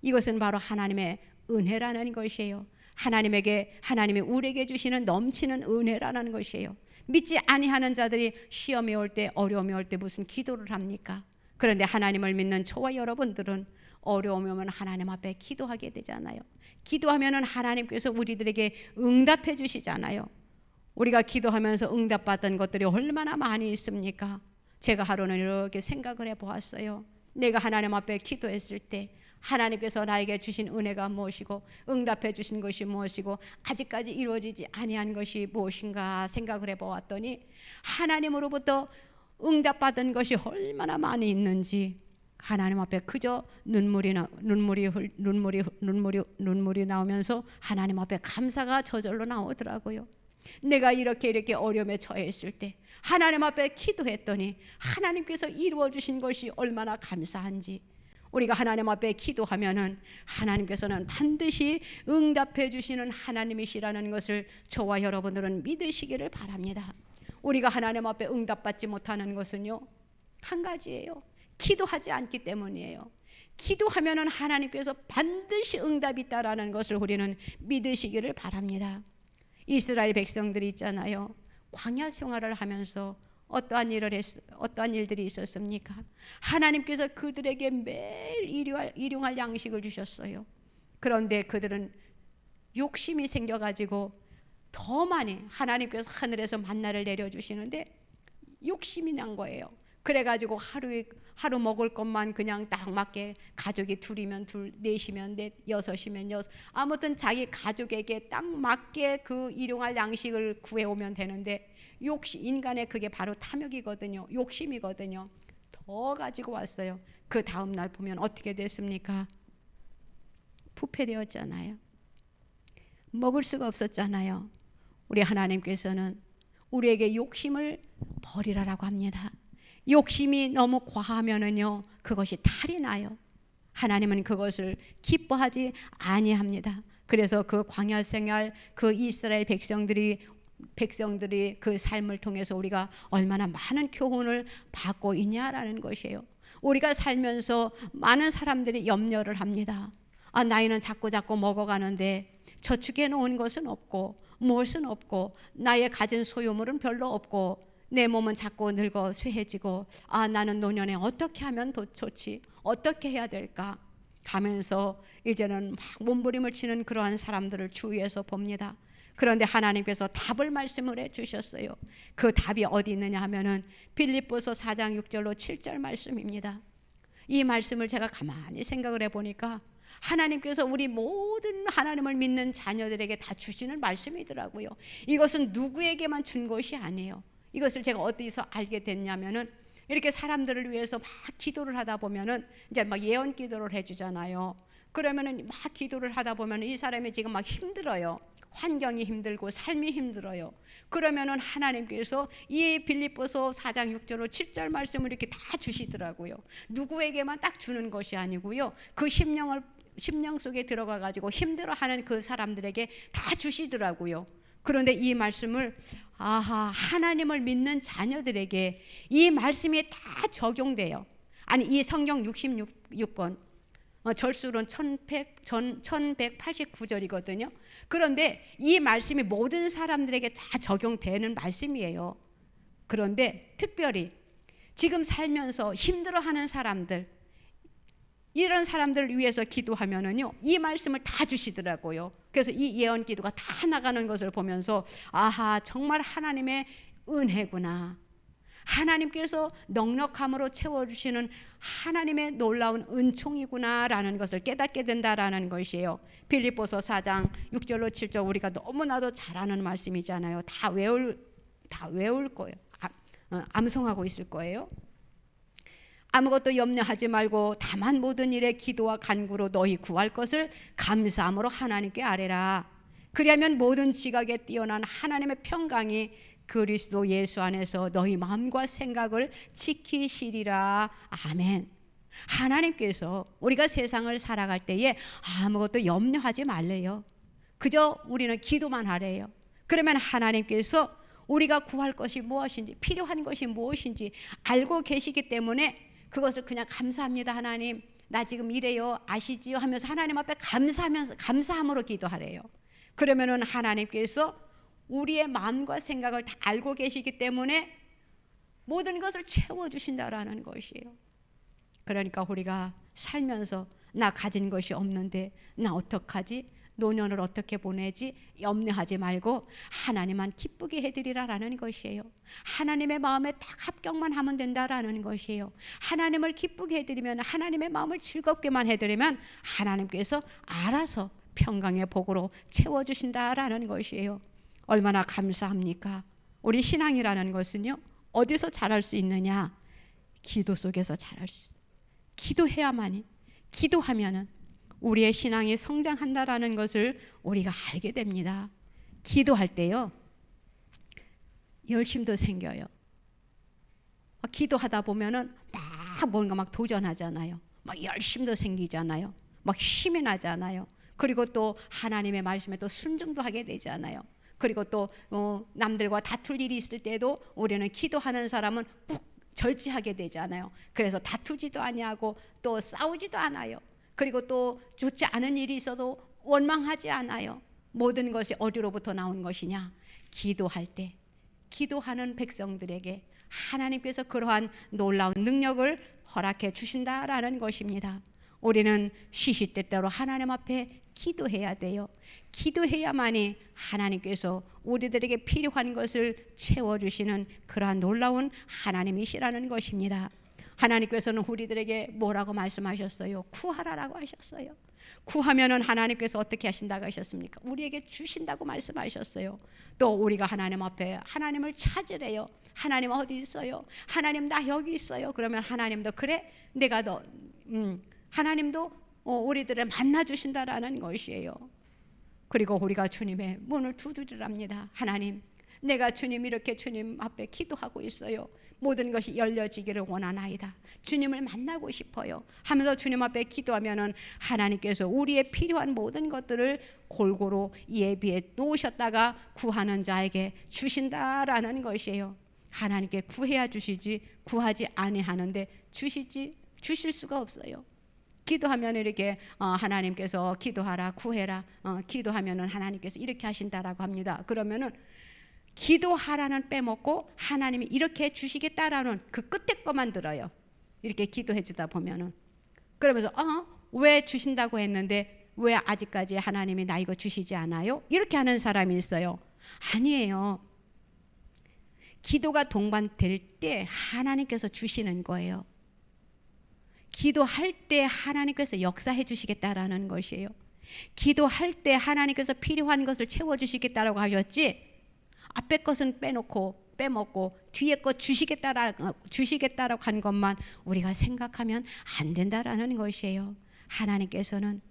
이것은 바로 하나님의 은혜라는 것이에요. 하나님이 우리에게 주시는 넘치는 은혜라는 것이에요. 믿지 아니하는 자들이 시험이 올 때 어려움이 올 때 무슨 기도를 합니까? 그런데 하나님을 믿는 저와 여러분들은 어려움이 오면 하나님 앞에 기도하게 되잖아요. 기도하면은 하나님께서 우리들에게 응답해 주시잖아요. 우리가 기도하면서 응답받은 것들이 얼마나 많이 있습니까? 제가 하루는 이렇게 생각을 해보았어요. 내가 하나님 앞에 기도했을 때 하나님께서 나에게 주신 은혜가 무엇이고 응답해 주신 것이 무엇이고 아직까지 이루어지지 아니한 것이 무엇인가 생각을 해보았더니 하나님으로부터 응답받은 것이 얼마나 많이 있는지 하나님 앞에 그저 눈물이 나오면서 하나님 앞에 감사가 저절로 나오더라고요. 내가 이렇게 어려움에 처해 있을 때 하나님 앞에 기도했더니 하나님께서 이루어 주신 것이 얼마나 감사한지. 우리가 하나님 앞에 기도하면은 하나님께서는 반드시 응답해 주시는 하나님이시라는 것을 저와 여러분들은 믿으시기를 바랍니다. 우리가 하나님 앞에 응답받지 못하는 것은요 한 가지예요. 기도하지 않기 때문이에요. 기도하면은 하나님께서 반드시 응답이 있다라는 것을 우리는 믿으시기를 바랍니다. 이스라엘 백성들이 있잖아요. 광야 생활을 하면서 어떠한 일들이 있었습니까? 하나님께서 그들에게 매일 일용할 양식을 주셨어요. 그런데 그들은 욕심이 생겨가지고 더 많이 하나님께서 하늘에서 만나를 내려주시는데 욕심이 난 거예요. 그래가지고 하루 먹을 것만 그냥 딱 맞게, 가족이 둘이면 둘, 넷이면 넷, 여섯이면 여섯, 아무튼 자기 가족에게 딱 맞게 그 일용할 양식을 구해오면 되는데, 인간의 그게 바로 탐욕이거든요. 욕심이거든요. 더 가지고 왔어요. 그 다음 날 보면 어떻게 됐습니까? 부패되었잖아요. 먹을 수가 없었잖아요. 우리 하나님께서는 우리에게 욕심을 버리라라고 합니다. 욕심이 너무 과하면은요, 그것이 탈이 나요. 하나님은 그것을 기뻐하지 아니합니다. 그래서 그 광야 생활, 그 이스라엘 백성들이 그 삶을 통해서 우리가 얼마나 많은 교훈을 받고 있냐라는 것이에요. 우리가 살면서 많은 사람들이 염려를 합니다. 나이는 자꾸 먹어가는데 저축해 놓은 것은 없고 무엇은 없고 나의 가진 소유물은 별로 없고 내 몸은 자꾸 늙어 쇠해지고 나는 노년에 어떻게 하면 더 좋지? 어떻게 해야 될까? 가면서 이제는 막 몸부림을 치는 그러한 사람들을 주위에서 봅니다. 그런데 하나님께서 답을 말씀을 해주셨어요. 그 답이 어디 있느냐 하면은 빌립보서 4장 6절로 7절 말씀입니다. 이 말씀을 제가 가만히 생각을 해보니까 하나님께서 우리 모든 하나님을 믿는 자녀들에게 다 주시는 말씀이더라고요. 이것은 누구에게만 준 것이 아니에요. 이것을 제가 어디서 알게 됐냐면은, 이렇게 사람들을 위해서 막 기도를 하다 보면은 이제 막 예언 기도를 해주잖아요. 그러면은 막 기도를 하다 보면 이 사람이 지금 막 힘들어요. 환경이 힘들고 삶이 힘들어요. 그러면은 하나님께서 이 빌립보서 4장 6절로 7절 말씀을 이렇게 다 주시더라고요. 누구에게만 딱 주는 것이 아니고요. 그 심령 속에 들어가 가지고 힘들어하는 그 사람들에게 다 주시더라고요. 그런데 이 말씀을 하나님을 믿는 자녀들에게 이 말씀이 다 적용돼요. 아니, 이 성경 66권 절수로는 1189절이거든요. 그런데 이 말씀이 모든 사람들에게 다 적용되는 말씀이에요. 그런데 특별히 지금 살면서 힘들어하는 사람들, 이런 사람들을 위해서 기도하면은요, 이 말씀을 다 주시더라고요. 그래서 이 예언 기도가 다 나가는 것을 보면서 정말 하나님의 은혜구나, 하나님께서 넉넉함으로 채워주시는 하나님의 놀라운 은총이구나라는 것을 깨닫게 된다라는 것이에요. 빌립보서 4장 6절로 7절 우리가 너무나도 잘 아는 말씀이잖아요. 다 외울 거예요. 암송하고 있을 거예요. 아무것도 염려하지 말고 다만 모든 일에 기도와 간구로 너희 구할 것을 감사함으로 하나님께 아뢰라. 그리하면 모든 지각에 뛰어난 하나님의 평강이 그리스도 예수 안에서 너희 마음과 생각을 지키시리라. 아멘. 하나님께서 우리가 세상을 살아갈 때에 아무것도 염려하지 말래요. 그저 우리는 기도만 하래요. 그러면 하나님께서 우리가 구할 것이 무엇인지, 필요한 것이 무엇인지 알고 계시기 때문에 그것을 그냥 감사합니다. 하나님, 나 지금 이래요, 아시지요? 하면서 하나님 앞에 감사함으로 기도하래요. 그러면은 하나님께서 우리의 마음과 생각을 다 알고 계시기 때문에 모든 것을 채워주신다라는 것이에요. 그러니까 우리가 살면서 나 가진 것이 없는데 나 어떡하지? 노년을 어떻게 보내지? 염려하지 말고 하나님만 기쁘게 해드리라라는 것이에요. 하나님의 마음에 딱 합격만 하면 된다라는 것이에요. 하나님을 기쁘게 해드리면, 하나님의 마음을 즐겁게만 해드리면 하나님께서 알아서 평강의 복으로 채워주신다라는 것이에요. 얼마나 감사합니까? 우리 신앙이라는 것은요, 어디서 자랄 수 있느냐? 기도 속에서 자랄 수 있어요. 기도해야만이, 기도하면은 우리의 신앙이 성장한다라는 것을 우리가 알게 됩니다. 기도할 때요, 열심도 생겨요. 기도하다 보면은 막 뭔가 막 도전하잖아요. 막 열심도 생기잖아요. 막 힘이 나잖아요. 그리고 또 하나님의 말씀에 또 순종도 하게 되잖아요. 그리고 또 남들과 다툴 일이 있을 때도 우리는 기도하는 사람은 꾹 절제하게 되잖아요. 그래서 다투지도 아니하고 또 싸우지도 않아요. 그리고 또 좋지 않은 일이 있어도 원망하지 않아요. 모든 것이 어디로부터 나온 것이냐? 기도할 때, 기도하는 백성들에게 하나님께서 그러한 놀라운 능력을 허락해 주신다라는 것입니다. 우리는 시시때때로 하나님 앞에 기도해야 돼요. 기도해야만이 하나님께서 우리들에게 필요한 것을 채워주시는 그러한 놀라운 하나님이시라는 것입니다. 하나님께서는 우리들에게 뭐라고 말씀하셨어요? 구하라라고 하셨어요. 구하면은 하나님께서 어떻게 하신다고 하셨습니까? 우리에게 주신다고 말씀하셨어요. 또 우리가 하나님 앞에 하나님을 찾으래요. 하나님 어디 있어요? 하나님 나 여기 있어요. 그러면 하나님도 그래 내가 너 하나님도 우리들을 만나 주신다라는 것이에요. 그리고 우리가 주님의 문을 두드리랍니다. 하나님, 내가 주님 이렇게 주님 앞에 기도하고 있어요. 모든 것이 열려지기를 원하나이다. 주님을 만나고 싶어요. 하면서 주님 앞에 기도하면은 하나님께서 우리의 필요한 모든 것들을 골고루 예비해 놓으셨다가 구하는 자에게 주신다라는 것이에요. 하나님께 구해야 주시지 구하지 아니하는데 주실 수가 없어요. 기도하면 이렇게 하나님께서 기도하라 구해라 기도하면은 하나님께서 이렇게 하신다라고 합니다. 그러면은 기도하라는 빼먹고 하나님이 이렇게 주시겠다라는 그 끝에 것만 들어요. 이렇게 기도해 주다 보면은 그러면서 왜 주신다고 했는데 왜 아직까지 하나님이 나 이거 주시지 않아요? 이렇게 하는 사람이 있어요. 아니에요. 기도가 동반될 때 하나님께서 주시는 거예요. 기도할 때 하나님께서 역사해 주시겠다라는 것이에요. 기도할 때 하나님께서 필요한 것을 채워주시겠다라고 하셨지 앞에 것은 빼먹고 뒤에 것 주시겠다라고 한 것만 우리가 생각하면 안 된다라는 것이에요. 하나님께서는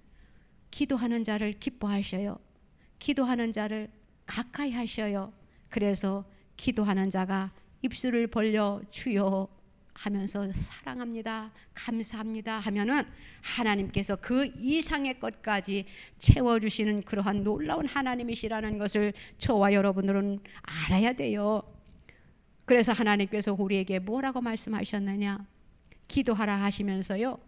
기도하는 자를 기뻐하셔요. 기도하는 자를 가까이 하셔요. 그래서 기도하는 자가 입술을 벌려 주여 하면서 사랑합니다, 감사합니다 하면은 하나님께서 그 이상의 것까지 채워주시는 그러한 놀라운 하나님이시라는 것을 저와 여러분들은 알아야 돼요. 그래서 하나님께서 우리에게 뭐라고 말씀하셨느냐? 기도하라 하시면서요.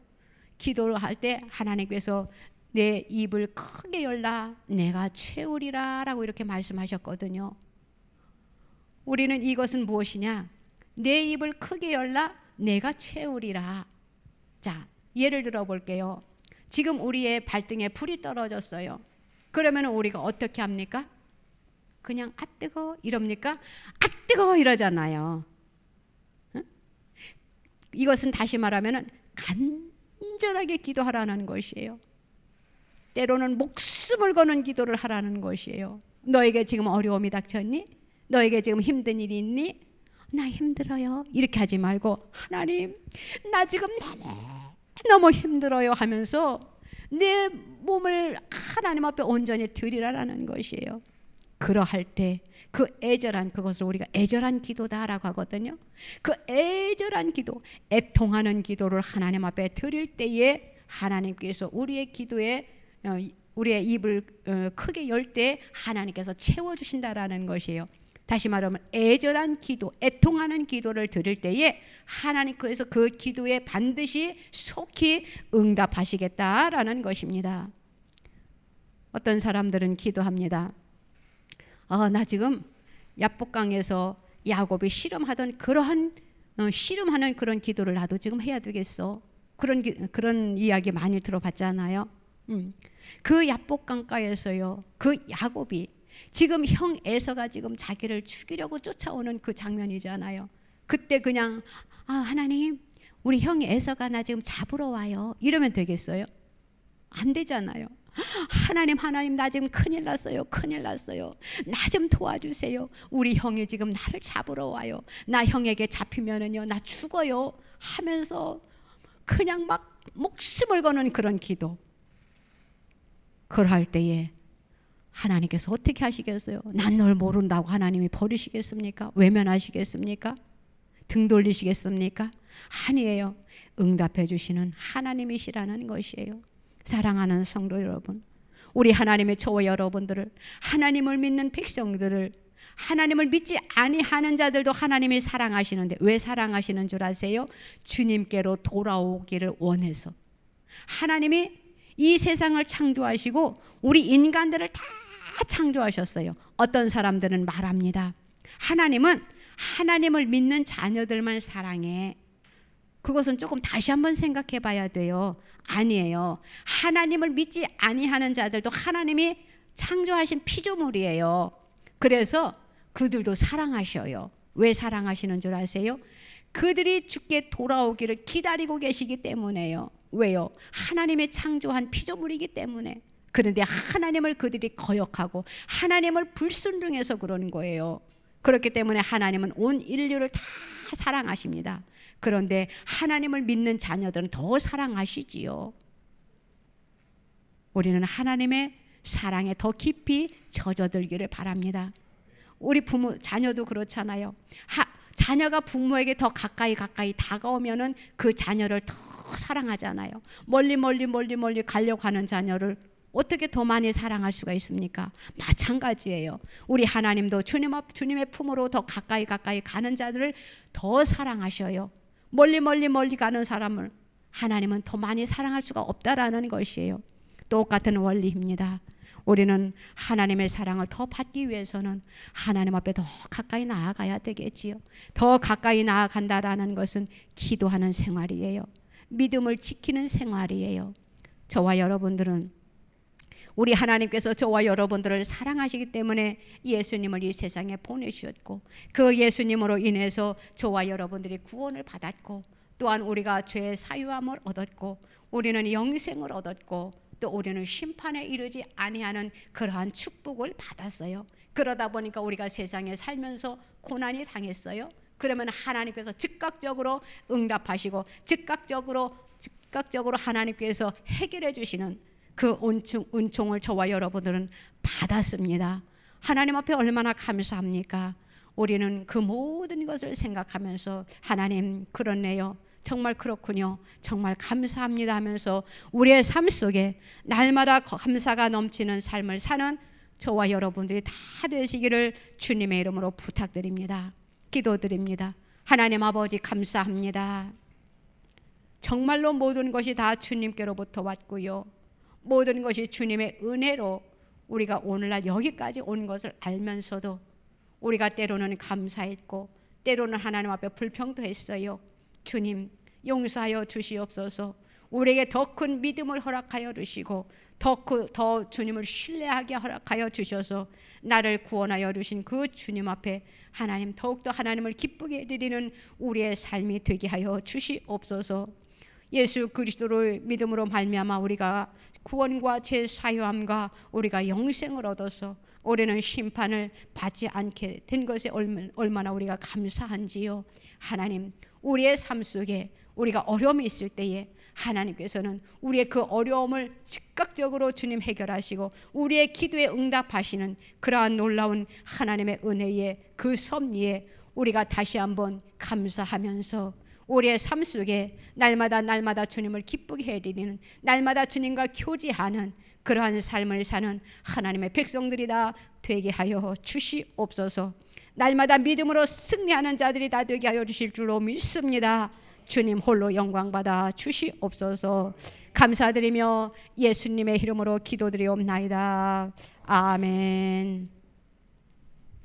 기도를 할 때 하나님께서 내 입을 크게 열라 내가 채우리라 라고 이렇게 말씀하셨거든요. 우리는 이것은 무엇이냐? 내 입을 크게 열라 내가 채우리라. 자, 예를 들어 볼게요. 지금 우리의 발등에 불이 떨어졌어요. 그러면 우리가 어떻게 합니까? 그냥 아 뜨거 이럽니까? 아 뜨거 이러잖아요. 응? 이것은 다시 말하면 간절하게 기도하라는 것이에요. 때로는 목숨을 거는 기도를 하라는 것이에요. 너에게 지금 어려움이 닥쳤니? 너에게 지금 힘든 일이 있니? 나 힘들어요. 이렇게 하지 말고 하나님 나 지금 너무 힘들어요 하면서 내 몸을 하나님 앞에 온전히 드리라라는 것이에요. 그러할 때 그 애절한 그것을 우리가 애절한 기도다라고 하거든요. 그 애절한 기도, 애통하는 기도를 하나님 앞에 드릴 때에 하나님께서 우리의 기도에 우리의 입을 크게 열 때 하나님께서 채워주신다라는 것이에요. 다시 말하면 애절한 기도, 애통하는 기도를 드릴 때에 하나님께서 그 기도에 반드시 속히 응답하시겠다라는 것입니다. 어떤 사람들은 기도합니다. 나 지금 야복강에서 야곱이 씨름하던 그러한 씨름하는 그런 기도를 나도 지금 해야 되겠어. 그런 이야기 많이 들어봤잖아요. 그 야복강가에서요. 그 야곱이 지금 형 에서가 지금 자기를 죽이려고 쫓아오는 그 장면이잖아요. 그때 그냥 하나님 우리 형 에서가 나 지금 잡으러 와요 이러면 되겠어요? 안 되잖아요. 하나님 나 지금 큰일 났어요. 나 좀 도와주세요. 우리 형이 지금 나를 잡으러 와요. 나 형에게 잡히면은요 나 죽어요 하면서 그냥 막 목숨을 거는 그런 기도. 그럴 때에 하나님께서 어떻게 하시겠어요? 난 널 모른다고 하나님이 버리시겠습니까? 외면하시겠습니까? 등 돌리시겠습니까? 아니에요. 응답해 주시는 하나님이시라는 것이에요. 사랑하는 성도 여러분, 우리 하나님의 저와 여러분들을, 하나님을 믿는 백성들을, 하나님을 믿지 아니하는 자들도 하나님이 사랑하시는데 왜 사랑하시는 줄 아세요? 주님께로 돌아오기를 원해서. 하나님이 이 세상을 창조하시고 우리 인간들을 다 창조하셨어요. 어떤 사람들은 말합니다. 하나님은 하나님을 믿는 자녀들만 사랑해. 그것은 조금 다시 한번 생각해 봐야 돼요. 아니에요. 하나님을 믿지 아니하는 자들도 하나님이 창조하신 피조물이에요. 그래서 그들도 사랑하셔요. 왜 사랑하시는 줄 아세요? 그들이 주께 돌아오기를 기다리고 계시기 때문에요. 왜요? 하나님의 창조한 피조물이기 때문에. 그런데 하나님을 그들이 거역하고 하나님을 불순종해서 그러는 거예요. 그렇기 때문에 하나님은 온 인류를 다 사랑하십니다. 그런데 하나님을 믿는 자녀들은 더 사랑하시지요. 우리는 하나님의 사랑에 더 깊이 젖어들기를 바랍니다. 우리 부모, 자녀도 그렇잖아요. 자녀가 부모에게 더 가까이 다가오면은 그 자녀를 더 사랑하잖아요. 멀리 가려고 하는 자녀를 어떻게 더 많이 사랑할 수가 있습니까? 마찬가지예요. 우리 하나님도 주님의 품으로 더 가까이 가는 자들을 더 사랑하셔요. 멀리 가는 사람을 하나님은 더 많이 사랑할 수가 없다라는 것이에요. 똑같은 원리입니다. 우리는 하나님의 사랑을 더 받기 위해서는 하나님 앞에 더 가까이 나아가야 되겠지요. 더 가까이 나아간다라는 것은 기도하는 생활이에요. 믿음을 지키는 생활이에요. 저와 여러분들은 우리 하나님께서 저와 여러분들을 사랑하시기 때문에 예수님을 이 세상에 보내주셨고 그 예수님으로 인해서 저와 여러분들이 구원을 받았고 또한 우리가 죄의 사유함을 얻었고 우리는 영생을 얻었고 또 우리는 심판에 이르지 아니하는 그러한 축복을 받았어요. 그러다 보니까 우리가 세상에 살면서 고난이 당했어요. 그러면 하나님께서 즉각적으로 응답하시고 즉각적으로 하나님께서 해결해 주시는 그 은총을 저와 여러분들은 받았습니다. 하나님 앞에 얼마나 감사합니까? 우리는 그 모든 것을 생각하면서 하나님 그렇네요. 정말 그렇군요. 정말 감사합니다 하면서 우리의 삶 속에 날마다 감사가 넘치는 삶을 사는 저와 여러분들이 다 되시기를 주님의 이름으로 부탁드립니다. 기도드립니다. 하나님 아버지 감사합니다. 정말로 모든 것이 다 주님께로부터 왔고요. 모든 것이 주님의 은혜로 우리가 오늘날 여기까지 온 것을 알면서도 우리가 때로는 감사했고 때로는 하나님 앞에 불평도 했어요. 주님 용서하여 주시옵소서. 우리에게 더 큰 믿음을 허락하여 주시고 더 주님을 신뢰하게 허락하여 주셔서 나를 구원하여 주신 그 주님 앞에 하나님 더욱더 하나님을 기쁘게 드리는 우리의 삶이 되게 하여 주시옵소서. 예수 그리스도를 믿음으로 말미암아 우리가 구원과 죄 사유함과 우리가 영생을 얻어서 올해는 심판을 받지 않게 된 것에 얼마나 우리가 감사한지요. 하나님 우리의 삶 속에 우리가 어려움이 있을 때에 하나님께서는 우리의 그 어려움을 즉각적으로 주님 해결하시고 우리의 기도에 응답하시는 그러한 놀라운 하나님의 은혜의 그 섭리에 우리가 다시 한번 감사하면서 우리의 삶 속에 날마다 주님을 기쁘게 해드리는 날마다 주님과 교제하는 그러한 삶을 사는 하나님의 백성들이 다 되게 하여 주시옵소서. 날마다 믿음으로 승리하는 자들이 다 되게 하여 주실 줄로 믿습니다. 주님 홀로 영광받아 주시옵소서. 감사드리며 예수님의 이름으로 기도드리옵나이다. 아멘.